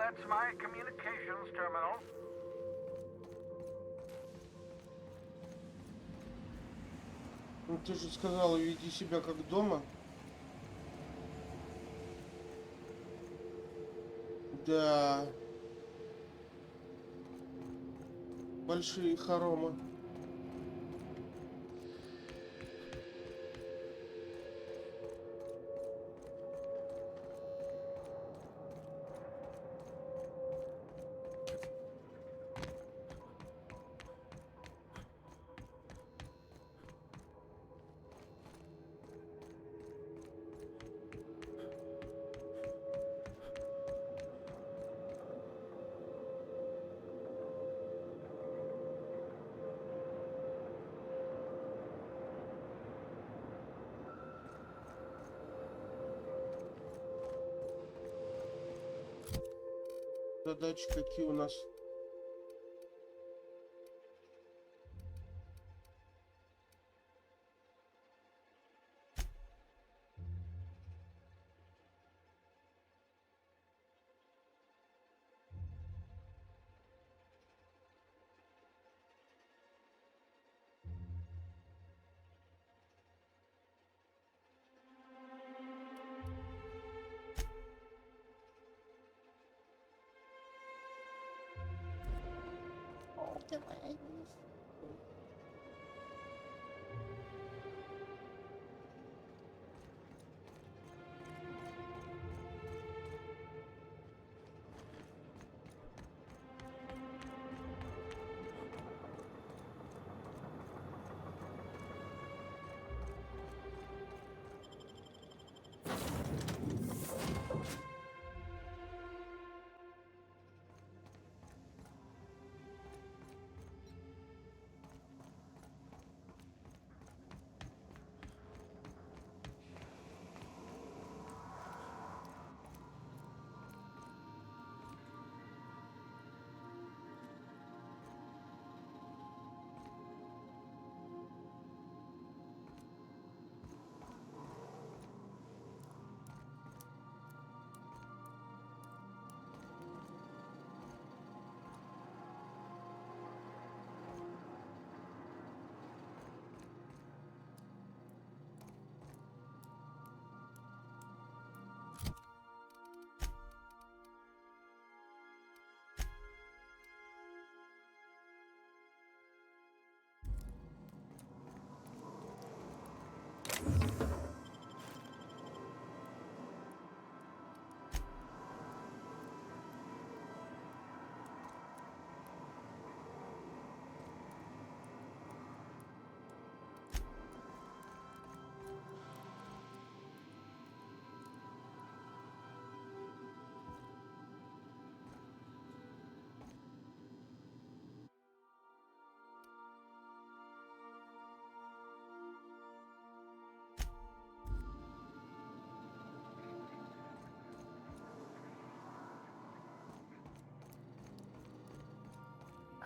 That's my communications terminal. Ну ты же сказала, веди себя как дома. Да. Большие хоромы. Задачи какие у нас?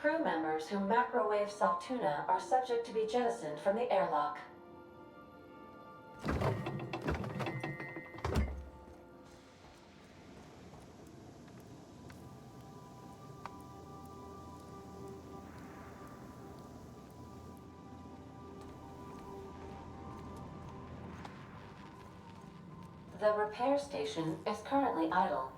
Crew members who macrowave Saltuna are subject to be jettisoned from the airlock. The repair station is currently idle.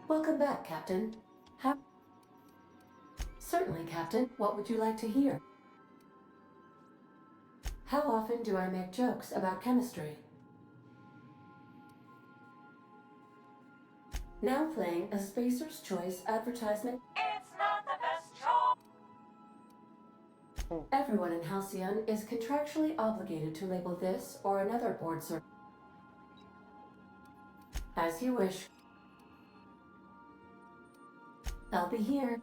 Welcome back, Captain. Certainly, Captain. What would you like to hear? How often do I make jokes about chemistry? Now playing a Spacer's Choice advertisement. It's not the best choice. Everyone in Halcyon is contractually obligated to label this or another board service as you wish. I'll be here.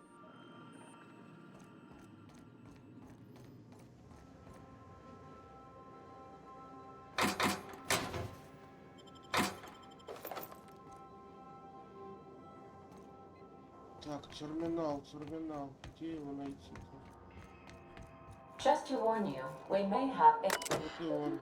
Так, терминал. Где его найти-то? Just to warn you, we may have a... Вот и он.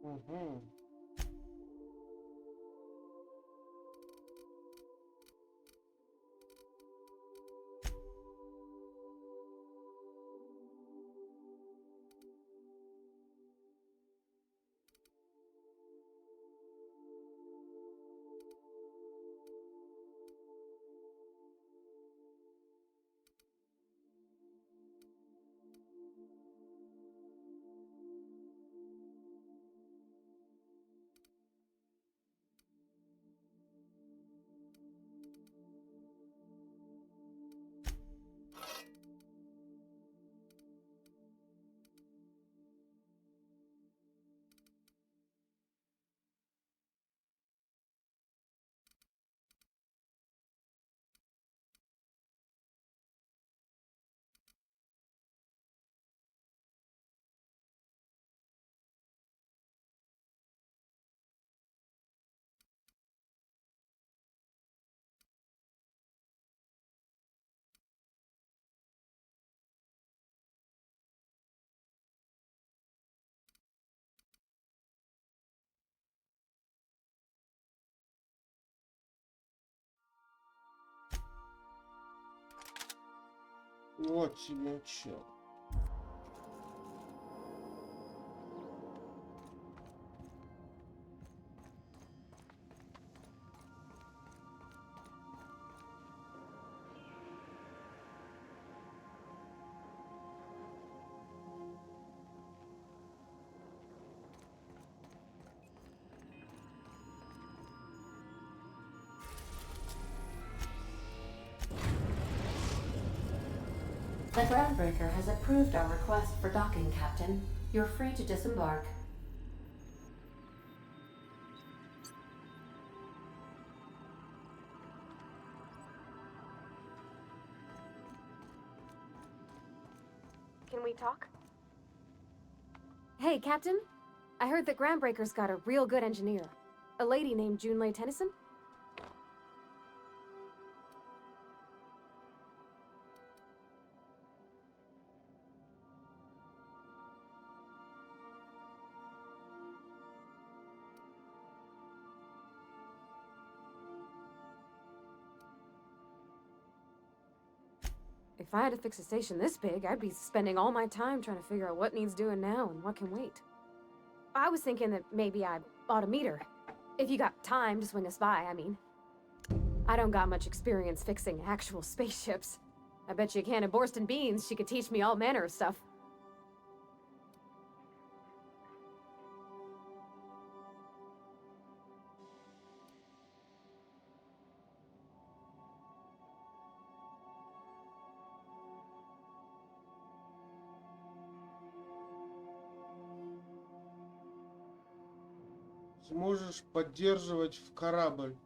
Угу. Вот тебе чё. The groundbreaker has approved our request for docking, Captain. You're free to disembark. Can we talk? Hey, Captain. I heard that Groundbreaker's got a real good engineer. A lady named Junlei Tennyson? If I had to fix a station this big, I'd be spending all my time trying to figure out what needs doing now and what can wait. I was thinking that maybe I ought to meet her. If you got time to swing us by, I mean. I don't got much experience fixing actual spaceships. I bet you a can of Borston beans she could teach me all manner of stuff. Сможешь поддерживать в корабль.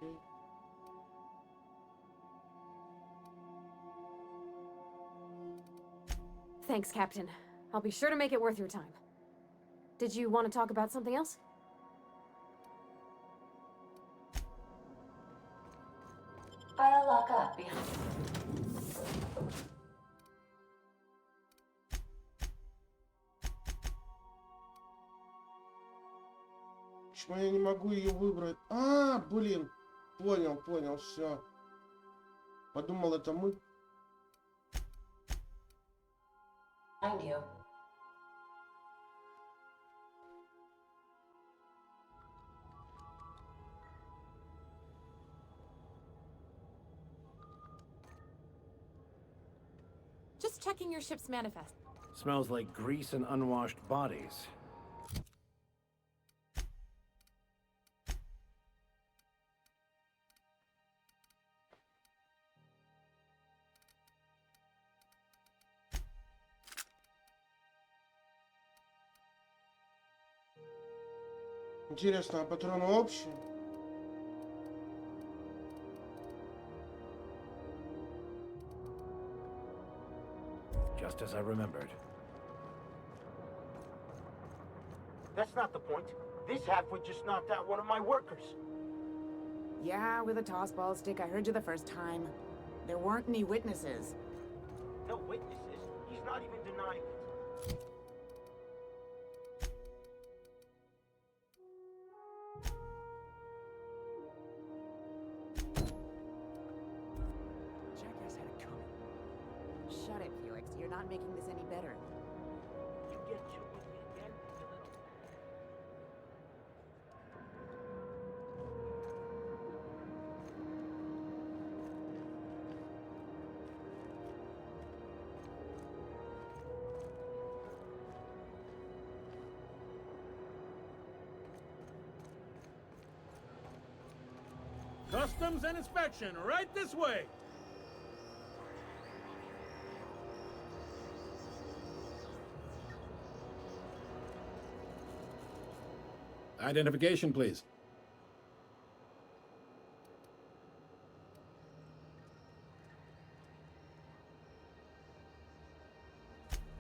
Окей. Thanks, Captain. I'll be sure to make it worth your time. Did you want to talk about something else? I'll lock up behind. Почему я не могу ее выбрать? Блин. Понял, все. Подумал, это мы. Behind you. Just checking your ship's manifest. Smells like grease and unwashed bodies. Интересно, а патроны общие? Just as I remembered. That's not the point. This halfwit just knocked out one of my workers. Yeah, with a tossball stick. I heard you the first time. There weren't any witnesses. No witnesses? He's not even denying it. Jackass had it coming. Shut it, Felix. You're not making this any better. You get chewed with me again, you little... Customs and inspection, right this way! Identification, please.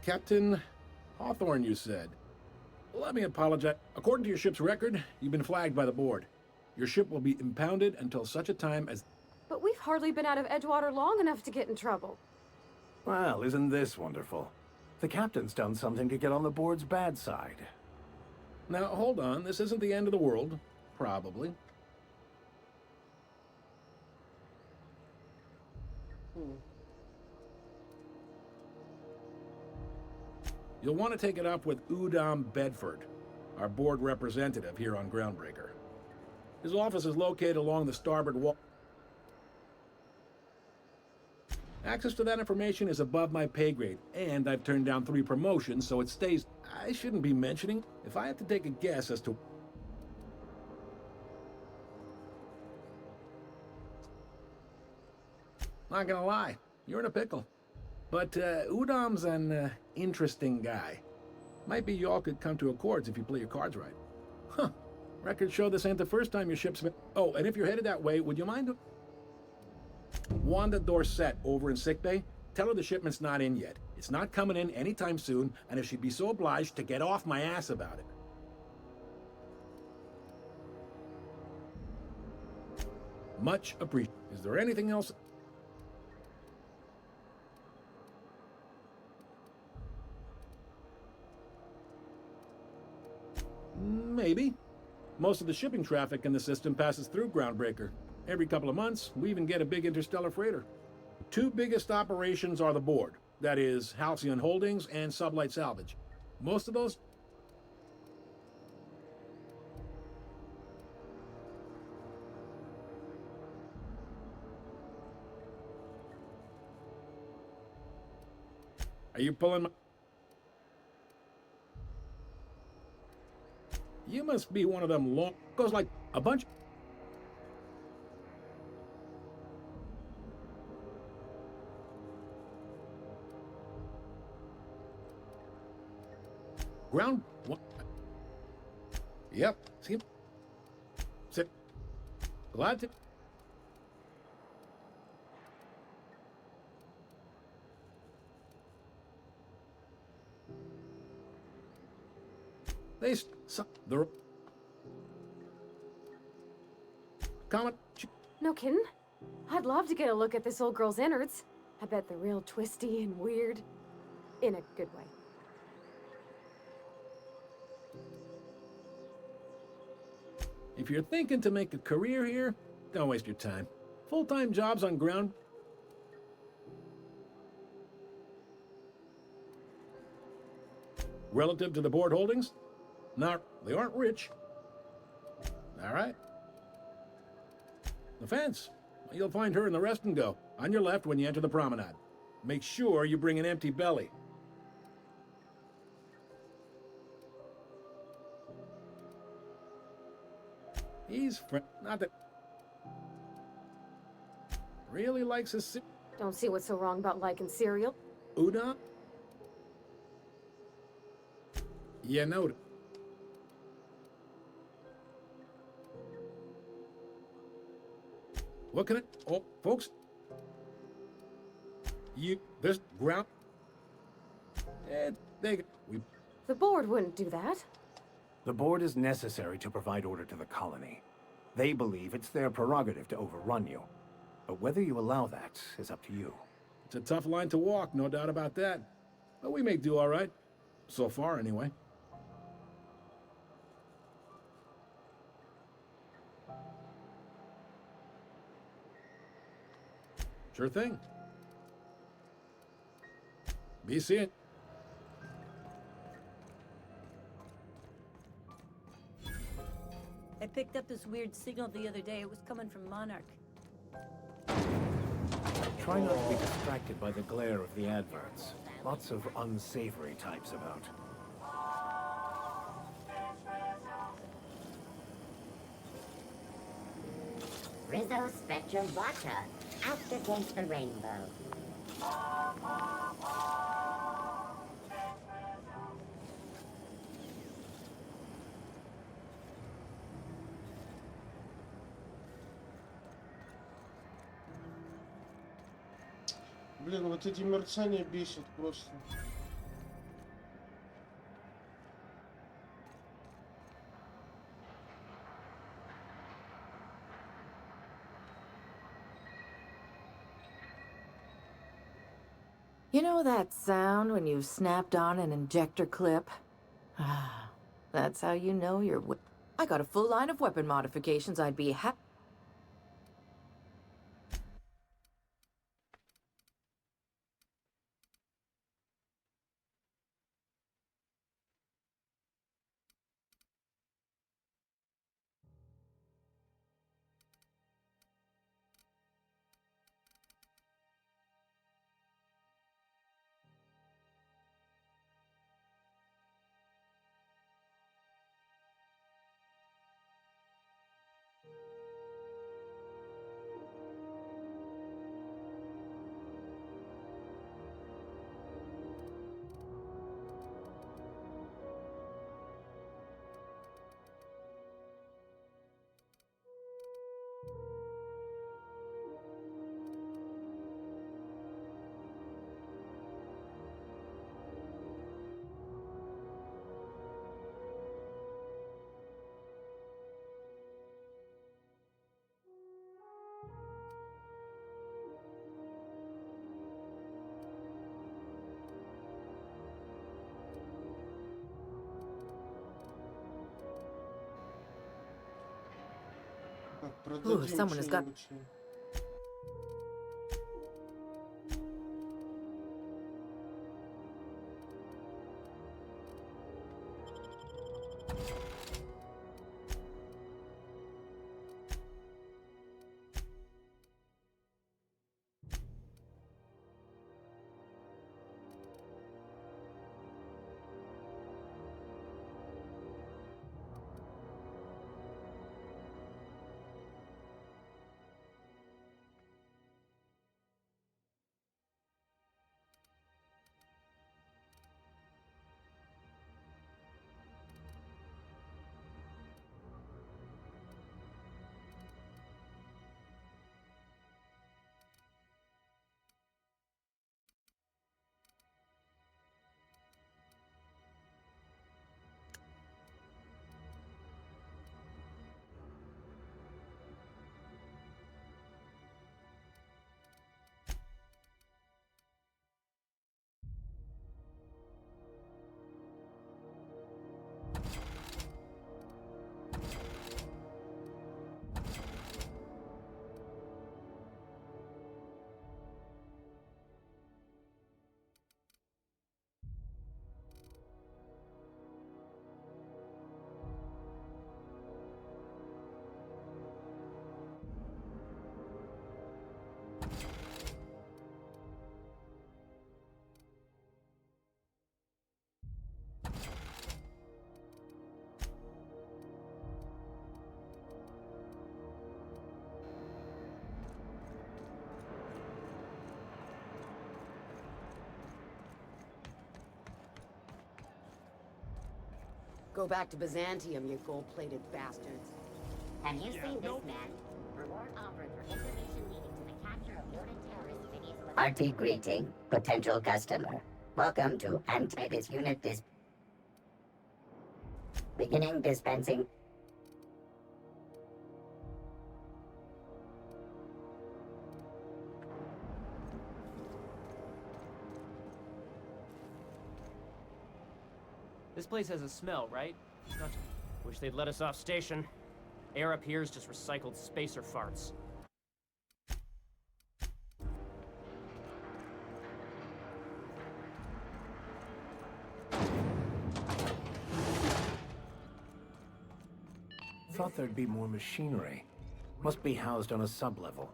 Captain Hawthorne, you said. Let me apologize. According to your ship's record, you've been flagged by the board. Your ship will be impounded until such a time as... But we've hardly been out of Edgewater long enough to get in trouble. Well, isn't this wonderful? The captain's done something to get on the board's bad side. Now, hold on. This isn't the end of the world. Probably. You'll want to take it up with Udom Bedford, our board representative here on Groundbreaker. His office is located along the starboard wall. Access to that information is above my pay grade, and I've turned down 3 promotions, so it stays... I shouldn't be mentioning. If I had to take a guess as to... Not gonna lie, you're in a pickle. But Udom's an interesting guy. Might be y'all could come to accords if you play your cards right. Huh. Records show this ain't the first time your ship's been... Oh, and if you're headed that way, would you mind... Wanda Dorset over in sickbay? Tell her the shipment's not in yet. It's not coming in anytime soon, and if she'd be so obliged to get off my ass about it. Much appreciated. Is there anything else? Maybe. Most of the shipping traffic in the system passes through Groundbreaker. Every couple of months, we even get a big interstellar freighter. Two biggest operations are the board. That is, Halcyon Holdings and Sublight Salvage. Most of those... Are you pulling my... You must be one of them long... Goes like a bunch... Ground... What? Yep. See? Sit. Glad to... They... The... Comment... No kidding? I'd love to get a look at this old girl's innards. I bet they're real twisty and weird. In a good way. If you're thinking to make a career here, don't waste your time. Full-time jobs on ground... Relative to the board holdings? No, they aren't rich. All right. The fence. You'll find her in the rest and go, on your left when you enter the promenade. Make sure you bring an empty belly. He's not that... Really likes his... Don't see what's so wrong about liking cereal. Udon? Yeah, no. What can it... Oh, folks. This ground... The board wouldn't do that. The board is necessary to provide order to the colony. They believe it's their prerogative to overrun you. But whether you allow that is up to you. It's a tough line to walk, no doubt about that. But we may do all right. So far, anyway. Sure thing. Be seeing. I picked up this weird signal the other day. It was coming from Monarch. Try not to be distracted by the glare of the adverts. Lots of unsavory types about. Rizzo Spectrum Vodka. Out against the rainbow. Блин, вот эти мерцания бесят просто. You know that sound when you've snapped on an injector clip? That's how you know you're... I got a full line of weapon modifications I'd be happy... Продадим someone has got... что-нибудь. Go back to Byzantium, you gold-plated bastards. Have you seen this man? Reward offered for information leading to the capture of wanted terrorist videos. Party greeting, potential customer. Welcome to Anti-Dis Unit Beginning dispensing. This place has a smell, right? Wish they'd let us off station. Air up here is just recycled spacer farts. Thought there'd be more machinery. Must be housed on a sub-level.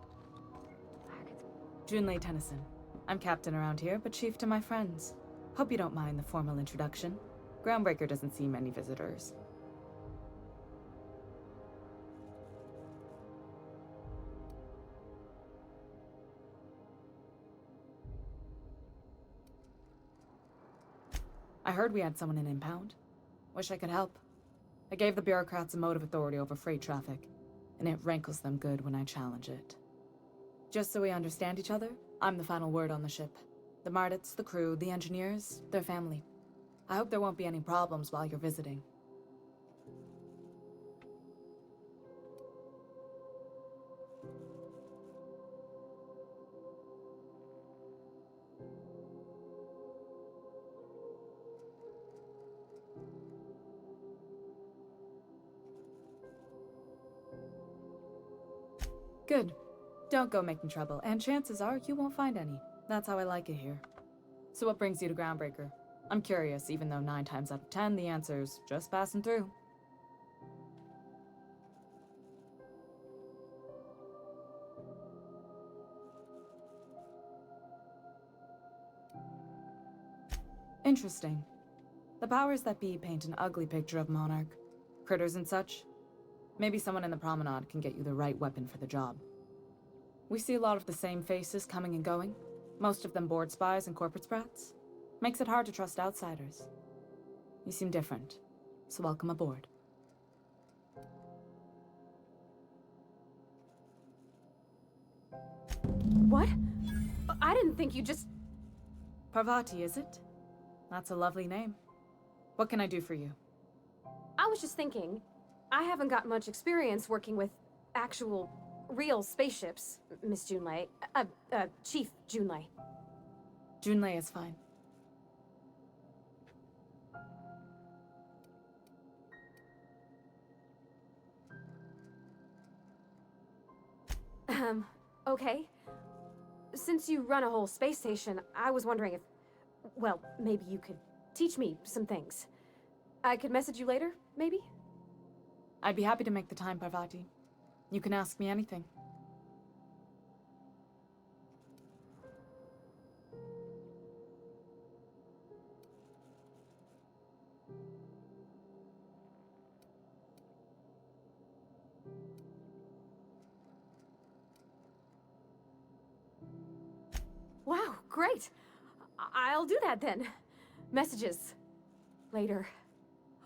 Junlei Tennyson. I'm captain around here, but chief to my friends. Hope you don't mind the formal introduction. Groundbreaker doesn't see many visitors. I heard we had someone in impound. Wish I could help. I gave the bureaucrats a motive authority over freight traffic, and it rankles them good when I challenge it. Just so we understand each other, I'm the final word on the ship. The Mardits, the crew, the engineers, their family. I hope there won't be any problems while you're visiting. Good. Don't go making trouble, and chances are you won't find any. That's how I like it here. So what brings you to Groundbreaker? I'm curious, even though 9 times out of 10 the answer's just passing through. Interesting. The powers that be paint an ugly picture of Monarch. Critters and such. Maybe someone in the promenade can get you the right weapon for the job. We see a lot of the same faces coming and going. Most of them board spies and corporate sprats. Makes it hard to trust outsiders. You seem different, so welcome aboard. What? I didn't think you just... Parvati, is it? That's a lovely name. What can I do for you? I was just thinking, I haven't got much experience working with actual, real spaceships, Miss Junlei. Chief Junlei. Junlei is fine. Okay. Since you run a whole space station, I was wondering if... Well, maybe you could teach me some things. I could message you later, maybe? I'd be happy to make the time, Parvati. You can ask me anything. Wow, great! I'll do that then. Messages. Later.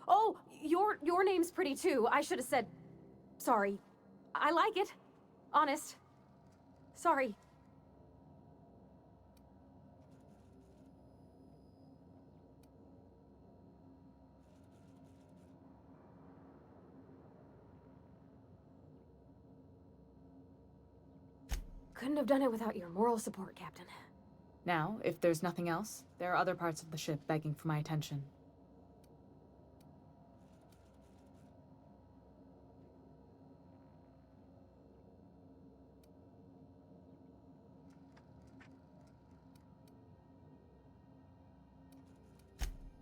Oh, your name's pretty too. I should have said... Sorry. I like it. Honest. Sorry. Couldn't have done it without your moral support, Captain. Now, if there's nothing else, there are other parts of the ship begging for my attention.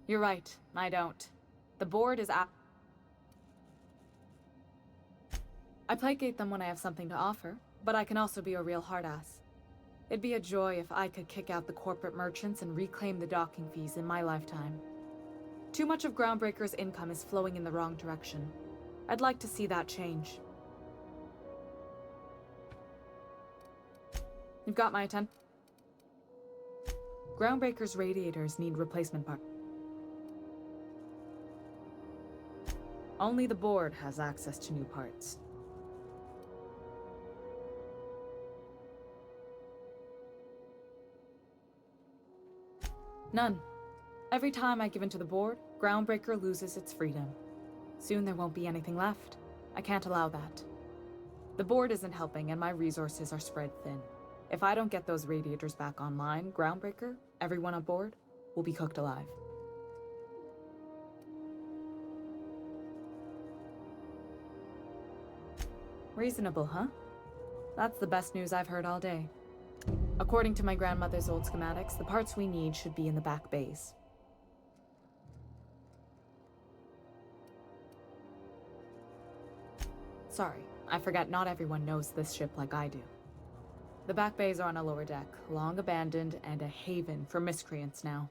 You're right, I don't. The board is out. I placate them when I have something to offer, but I can also be a real hard-ass. It'd be a joy if I could kick out the corporate merchants and reclaim the docking fees in my lifetime. Too much of Groundbreaker's income is flowing in the wrong direction. I'd like to see that change. You've got my attention. Groundbreaker's radiators need replacement parts. Only the board has access to new parts. None. Every time I give in to the board, Groundbreaker loses its freedom. Soon there won't be anything left. I can't allow that. The board isn't helping and my resources are spread thin. If I don't get those radiators back online, Groundbreaker, everyone on board, will be cooked alive. Reasonable, huh? That's the best news I've heard all day. According to my grandmother's old schematics, the parts we need should be in the back bays. Sorry, I forgot not everyone knows this ship like I do. The back bays are on a lower deck, long abandoned and a haven for miscreants now.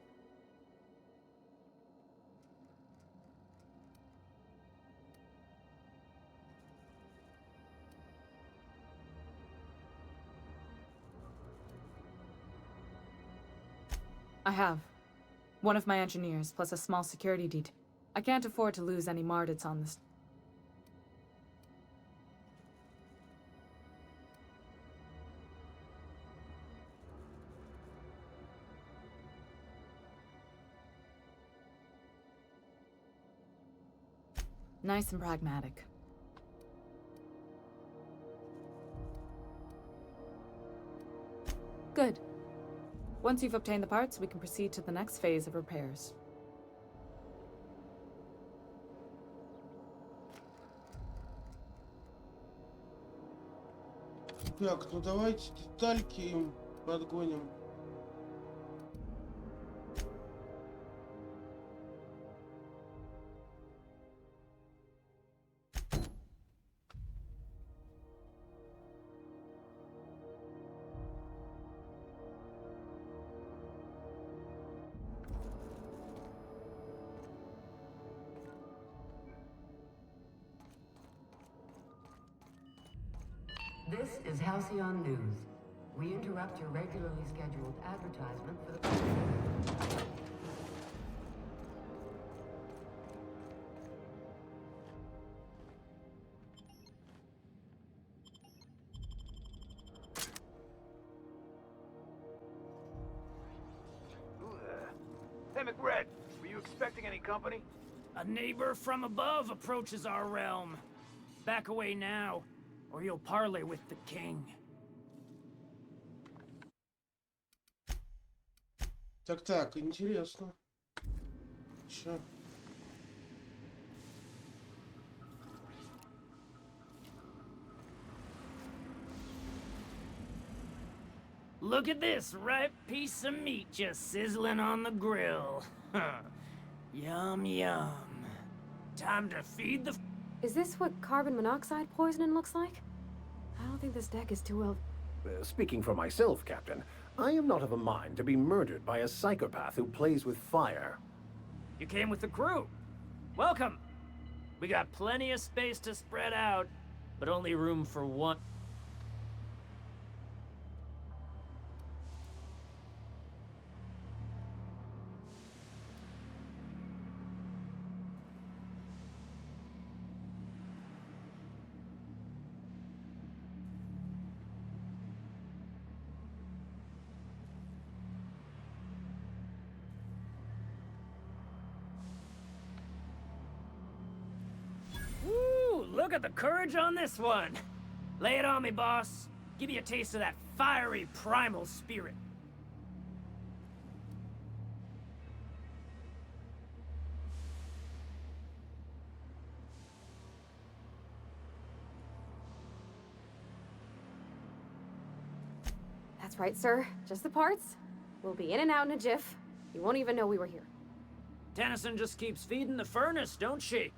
I have. One of my engineers, plus a small security detail. I can't afford to lose any Mardits on this. Nice and pragmatic. Good. Once you've obtained the parts, we can proceed to the next phase of repairs. Так, ну давайте детальки им подгоним. This is Halcyon News. We interrupt your regularly scheduled advertisement for the... Hey, McRed, were you expecting any company? A neighbor from above approaches our realm. Back away now, or you'll parley with the king. Так, интересно. Чё? Look at this ripe piece of meat just sizzling on the grill. Yum, yum. Time to feed the... Is this what carbon monoxide poisoning looks like? I don't think this deck is too well... Speaking for myself, Captain, I am not of a mind to be murdered by a psychopath who plays with fire. You came with the crew. Welcome. We got plenty of space to spread out, but only room for one. Woo! Look at the courage on this one. Lay it on me, boss. Give me a taste of that fiery primal spirit. That's right, sir. Just the parts. We'll be in and out in a jiff. You won't even know we were here. Tennyson just keeps feeding the furnace, don't she?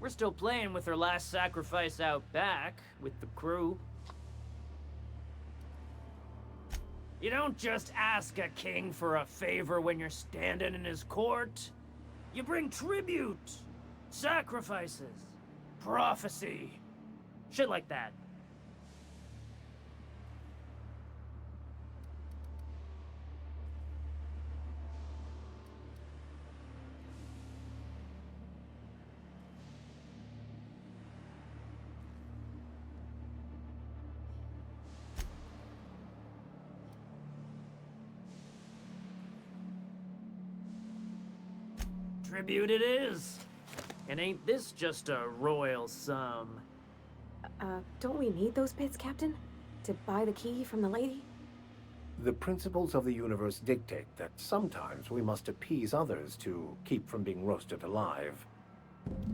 We're still playing with her last sacrifice out back, with the crew. You don't just ask a king for a favor when you're standing in his court. You bring tribute, sacrifices, prophecy, shit like that. Tribute it is. And ain't this just a royal sum? Don't we need those bits, Captain? To buy the key from the lady? The principles of the universe dictate that sometimes we must appease others to keep from being roasted alive.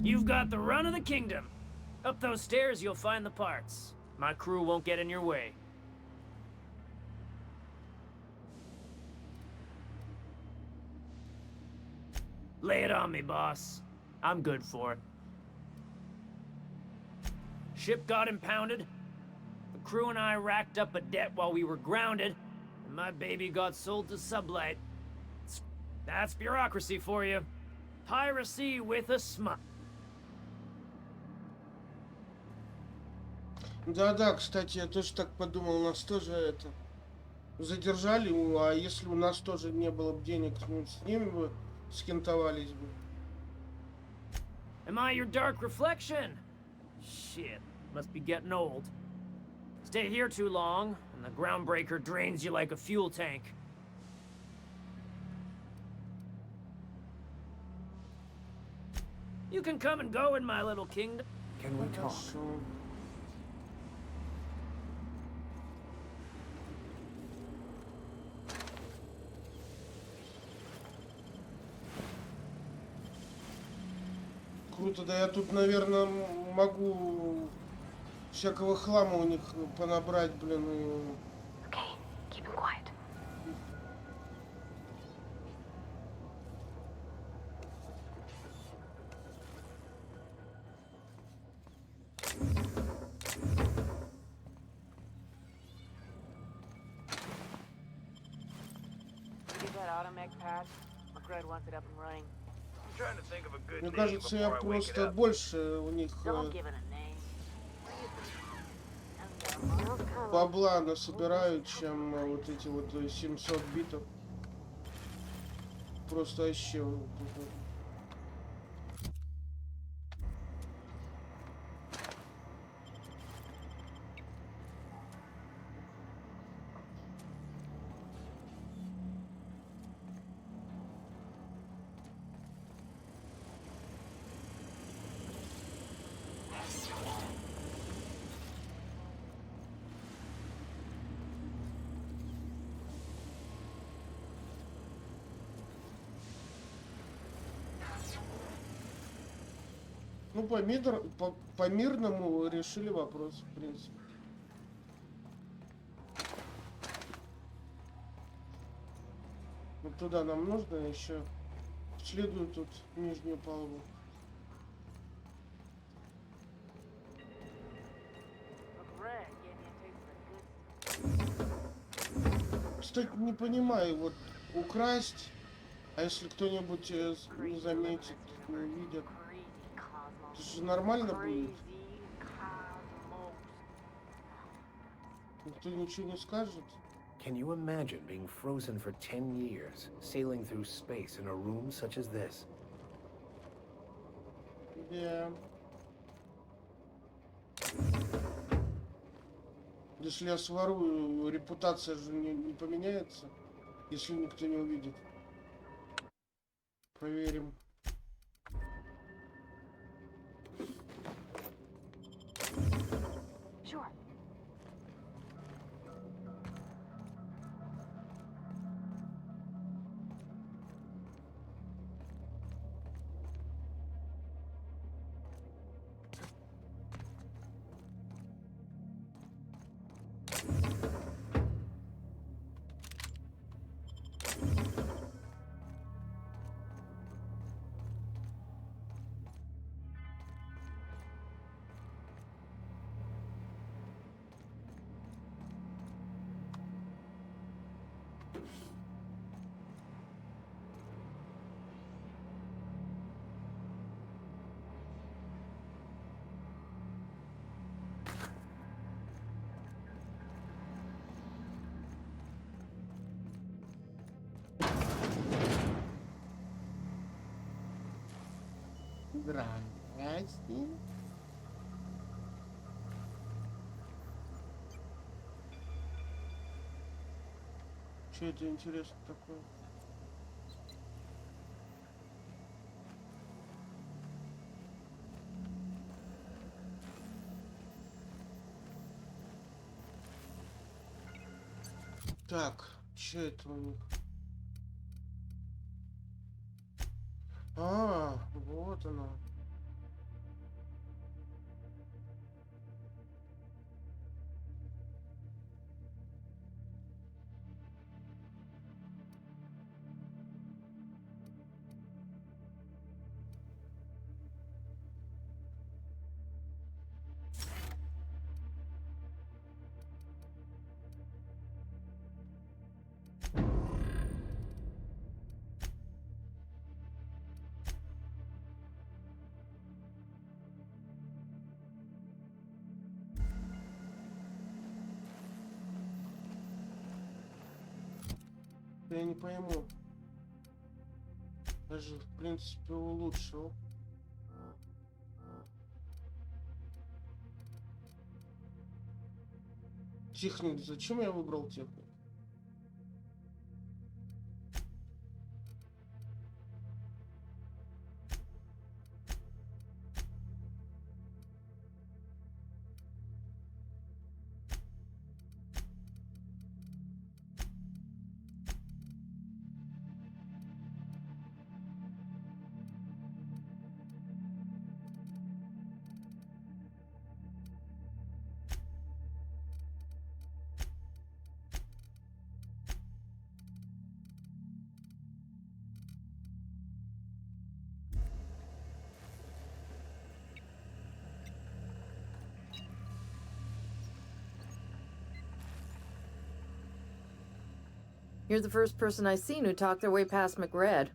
You've got the run of the kingdom. Up those stairs, you'll find the parts. My crew won't get in your way. Lay it on me, boss. I'm good for it. Ship got impounded. The crew and I racked up a debt while we were grounded, and my baby got sold to Sublight. That's bureaucracy for you. Piracy with a smile. Да-да, кстати, я тоже так подумал, нас тоже это задержали, а если у нас тоже не было бы денег, ну, с ними бы скентовались бы. Am I your dark reflection? Shit, must be getting old. Stay here too long, and the groundbreaker drains you like a fuel tank. You can come and go in my little kingdom. Can we talk? Круто, да я тут, наверное, могу всякого хлама у них понабрать, блин, и... Okay, keep it quiet. Get that automech patch? McGred wants it up and running. I'm trying to think of a good Мне name кажется, я before I wake it просто up. больше у них Don't give it a name. бабла насобираю, чем вот эти вот 700 битов. Просто вообще... Ну, по мирному решили вопрос, в принципе. Вот туда нам нужно еще. Следую тут нижнюю палубу. Кстати, не понимаю, вот украсть, а если кто-нибудь не заметит, не увидит, это же нормально будет? Никто ничего не скажет? Can you imagine being frozen for 10 years, sailing through space in a room such as this? Да. Если я сворую, репутация же не поменяется, если никто не увидит. Проверим. Sure. Здрасте. Что это интересно такое? Так, что это у них? А, вот она. Я не пойму. Даже, в принципе, улучшил. Техник, зачем я выбрал техник? You're the first person I've seen who talked their way past McRed.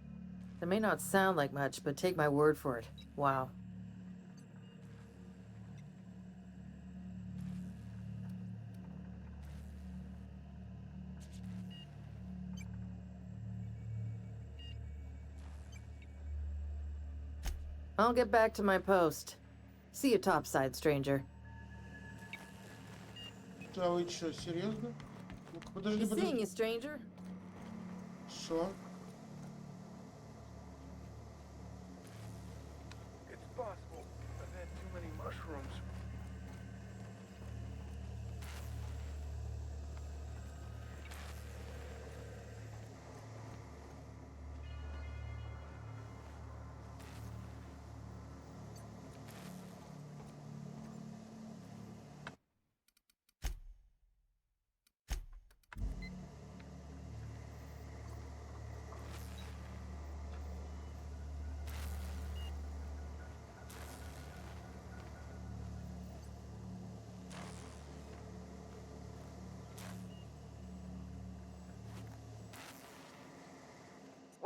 It may not sound like much, but take my word for it. Wow. I'll get back to my post. See you topside, stranger. А вы что, серьезно? Ну-ка, подожди, Seeing you, подожди. stranger. Шо? It's possible. I've had too many mushrooms.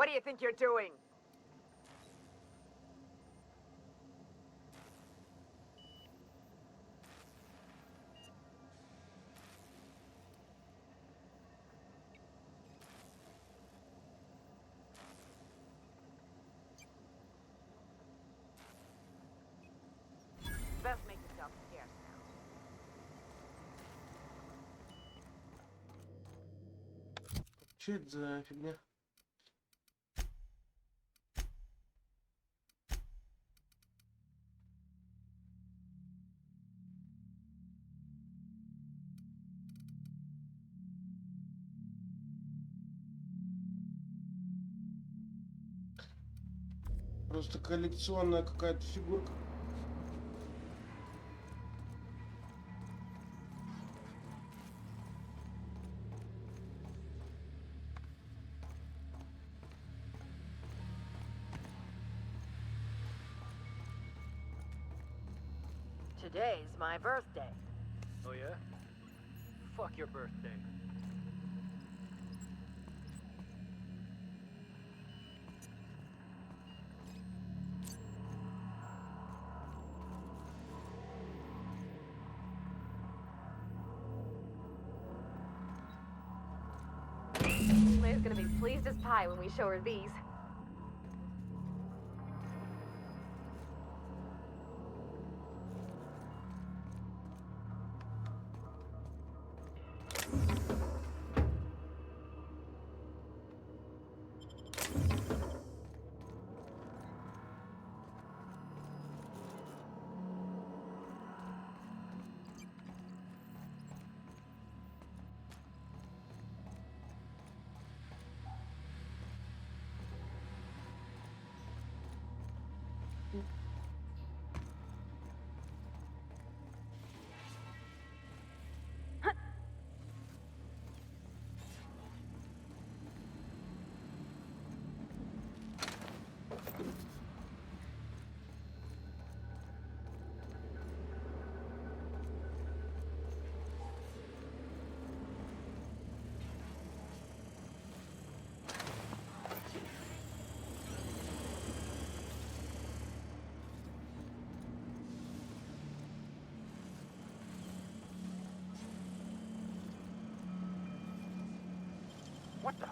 What do you think you're doing? Best make yourself scarce now. Че это за фигня? Просто коллекционная какая-то фигурка. Today's my birthday. Oh yeah? Fuck your birthday. Lay's gonna be pleased as pie when we show her these. What the?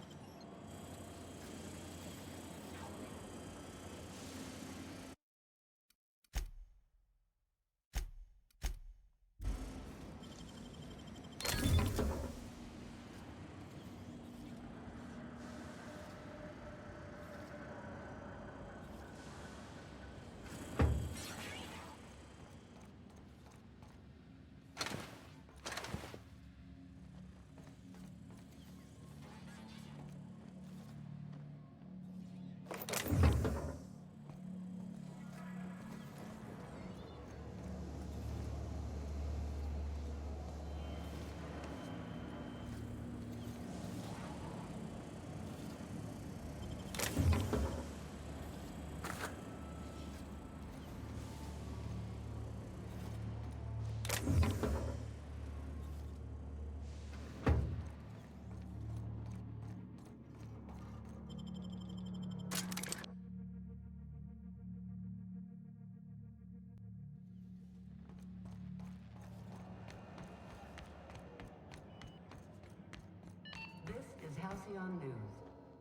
This is Halcyon News.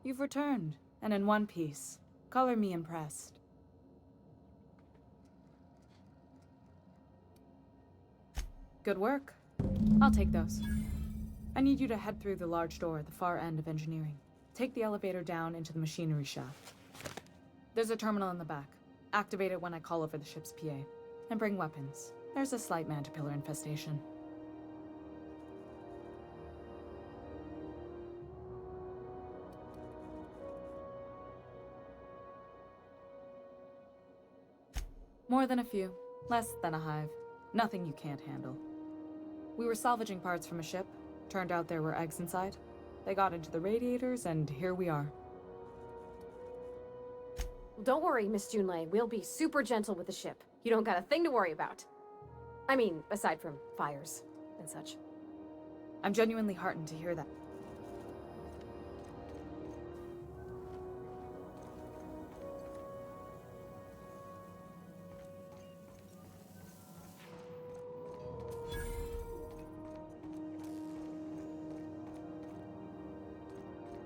You've returned, and in one piece. Color me impressed. Good work. I'll take those. I need you to head through the large door at the far end of engineering. Take the elevator down into the machinery shaft. There's a terminal in the back. Activate it when I call over the ship's PA. And bring weapons. There's a slight mantipillar infestation. More than a few. Less than a hive. Nothing you can't handle. We were salvaging parts from a ship. Turned out there were eggs inside. They got into the radiators, and here we are. Don't worry, Miss Junlei. We'll be super gentle with the ship. You don't got a thing to worry about. I mean, aside from fires and such. I'm genuinely heartened to hear that.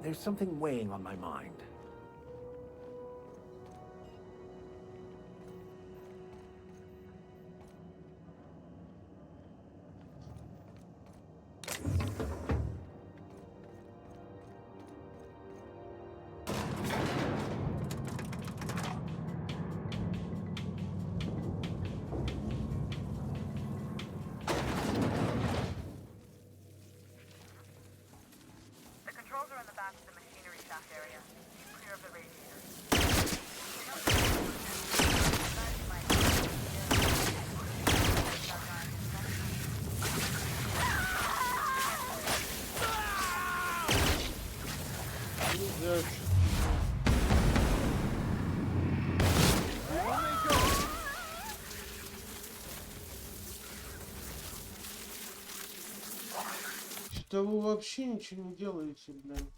there's something weighing on my mind. Да вы вообще ничего не делаете, блин.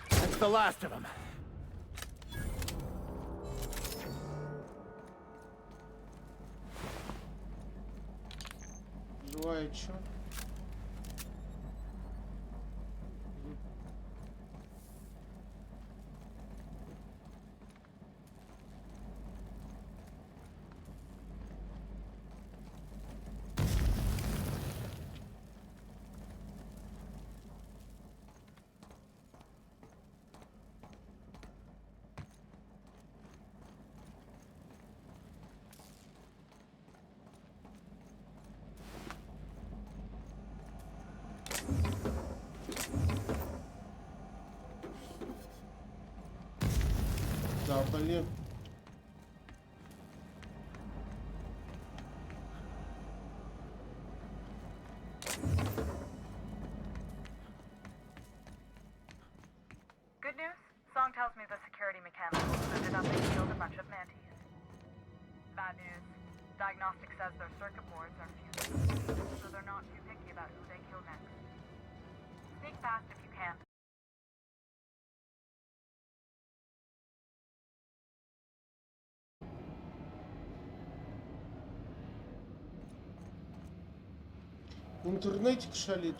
That's the last of them. Живая чё? Да, блин. Good news? Song tells me the security mechanicals ended up and killed a bunch of mantis. Bad news. Diagnostic says their circuit boards are fused, so they're not too picky about who they kill next. Sneak past if you can. Интернетик шалит.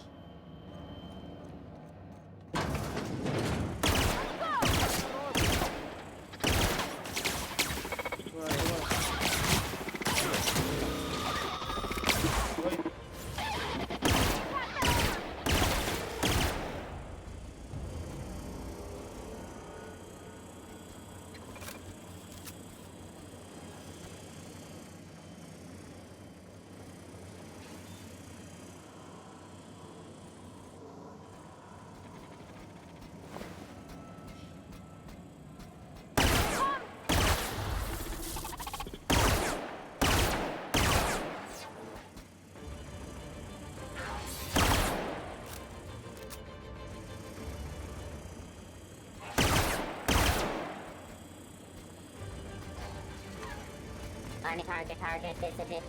Target visited.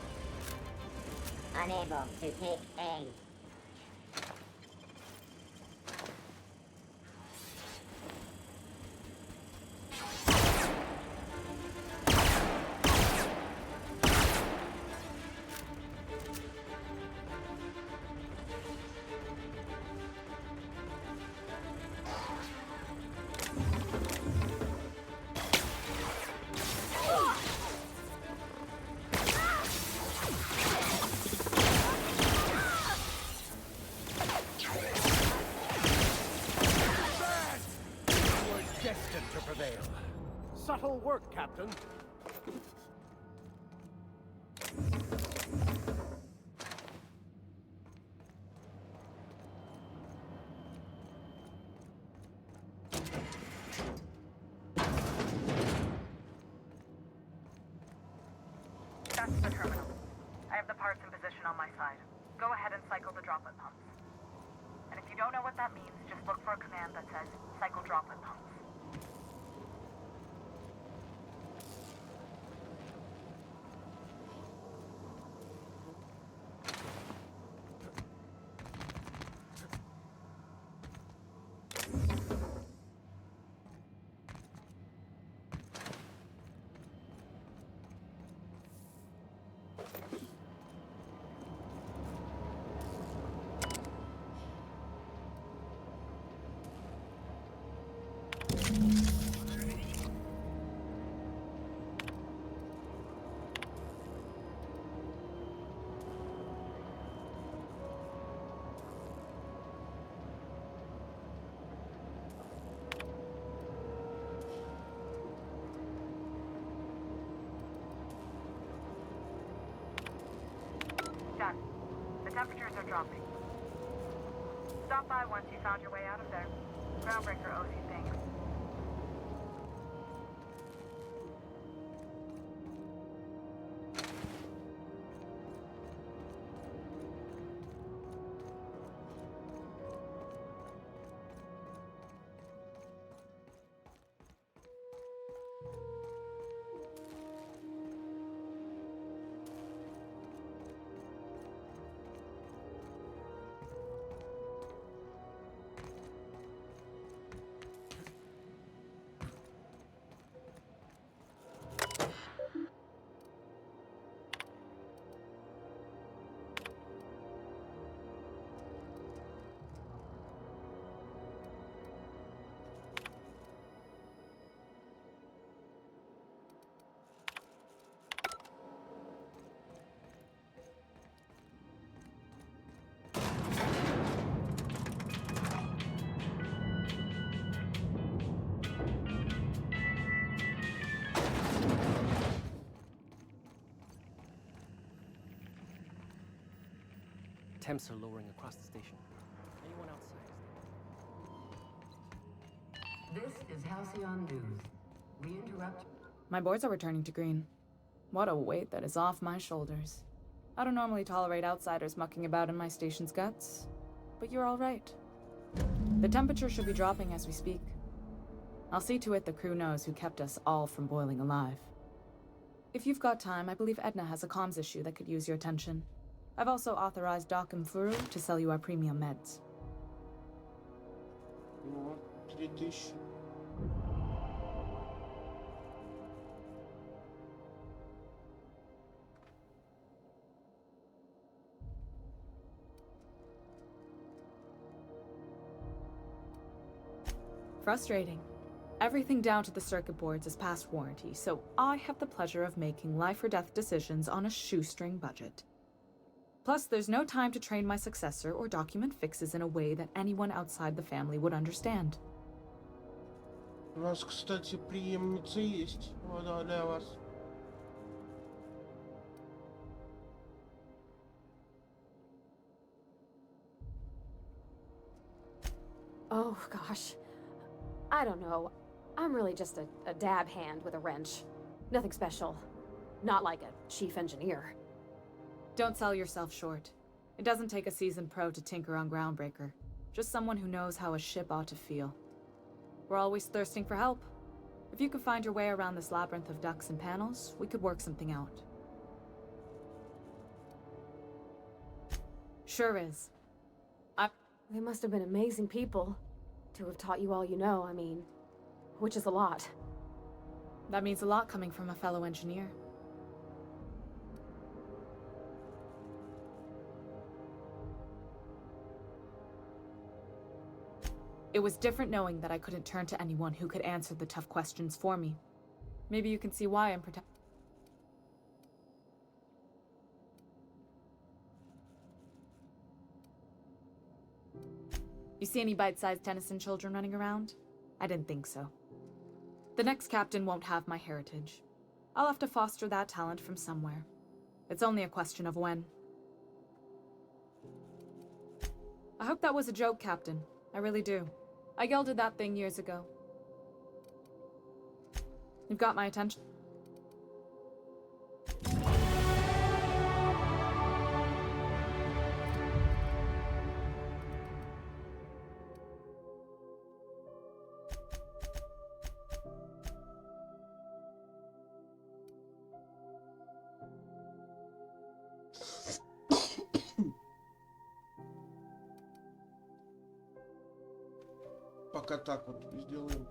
Unable to take aim. Subtle work, Captain. the parts in position on my side. Go ahead and cycle the droplet pumps. And if you don't know what that means, just look for a command that says, cycle droplet pumps. Done. The temperatures are dropping. Stop by once you found your way out of there. Groundbreaker owes you things. Temps are lowering across the station. Anyone outside? This is Halcyon News. We interrupt. My boards are returning to green. What a weight that is off my shoulders. I don't normally tolerate outsiders mucking about in my station's guts, but you're all right. The temperature should be dropping as we speak. I'll see to it the crew knows who kept us all from boiling alive. If you've got time, I believe Edna has a comms issue that could use your attention. I've also authorized Doc and Furu to sell you our premium meds. Вот, 3000. Frustrating. Everything down to the circuit boards is past warranty, so I have the pleasure of making life or death decisions on a shoestring budget. Plus, there's no time to train my successor or document fixes in a way that anyone outside the family would understand. У нас, кстати, преемница есть. Вот для вас. Oh, gosh. I don't know. I'm really just a dab hand with a wrench. Nothing special. Not like a chief engineer. Don't sell yourself short. It doesn't take a seasoned pro to tinker on Groundbreaker. Just someone who knows how a ship ought to feel. We're always thirsting for help. If you could find your way around this labyrinth of ducts and panels, we could work something out. Sure is. They must have been amazing people to have taught you all you know, I mean, which is a lot. That means a lot coming from a fellow engineer. It was different knowing that I couldn't turn to anyone who could answer the tough questions for me. Maybe you can see why I'm You see any bite-sized Tennyson children running around? I didn't think so. The next captain won't have my heritage. I'll have to foster that talent from somewhere. It's only a question of when. I hope that was a joke, Captain. I really do. I gelded that thing years ago. You've got my attention. пока так вот сделаем.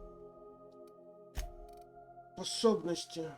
Способности.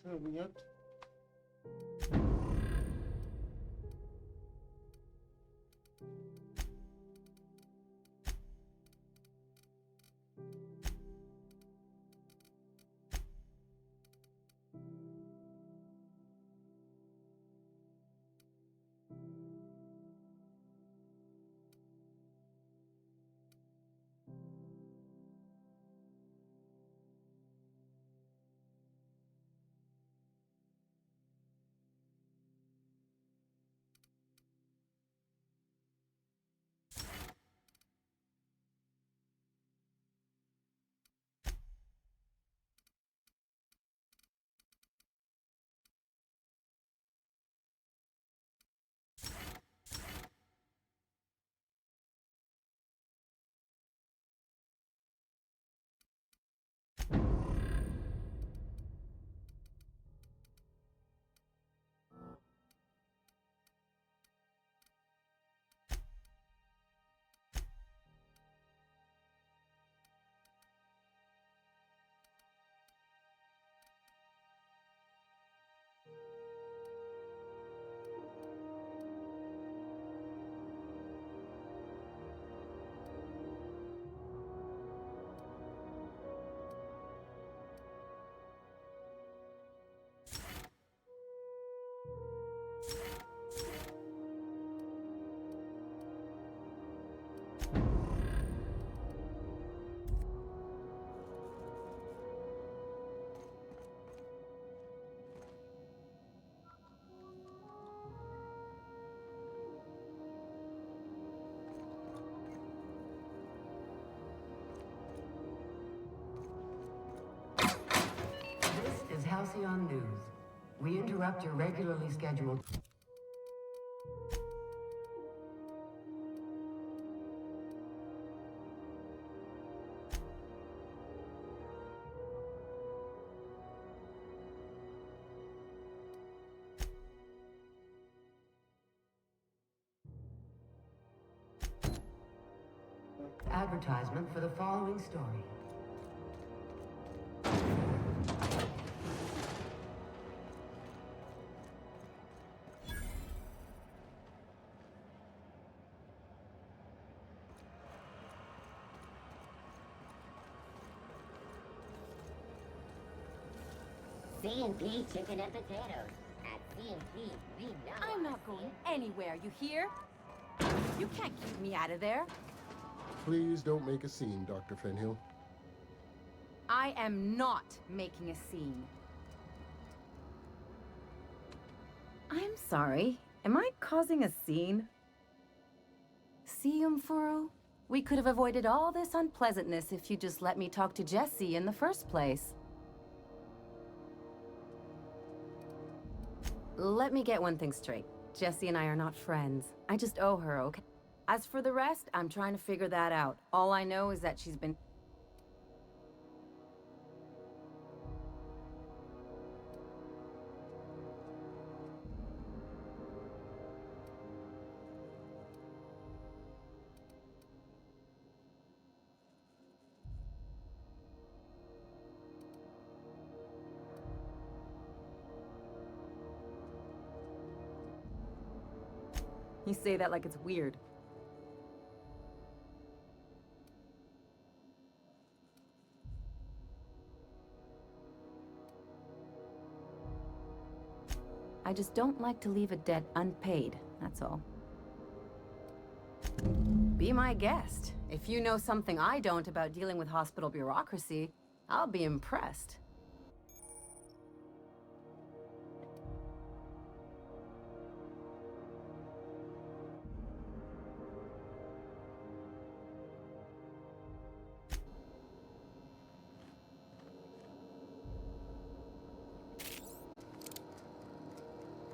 Нет. This is Halcyon News. We interrupt your regularly scheduled... advertisement for the following story. C&P chicken and potatoes. At C&P, we know. I'm not going anywhere, you hear? You can't keep me out of there. Please don't make a scene, Dr. Fenhill. I am not making a scene. I'm sorry. Am I causing a scene? See, Umfuru? We could have avoided all this unpleasantness if you just let me talk to Jesse in the first place. Let me get one thing straight. Jesse and I are not friends. I just owe her, okay? As for the rest, I'm trying to figure that out. All I know is that she's been... You say that like it's weird. I just don't like to leave a debt unpaid, that's all. Be my guest. If you know something I don't about dealing with hospital bureaucracy, I'll be impressed.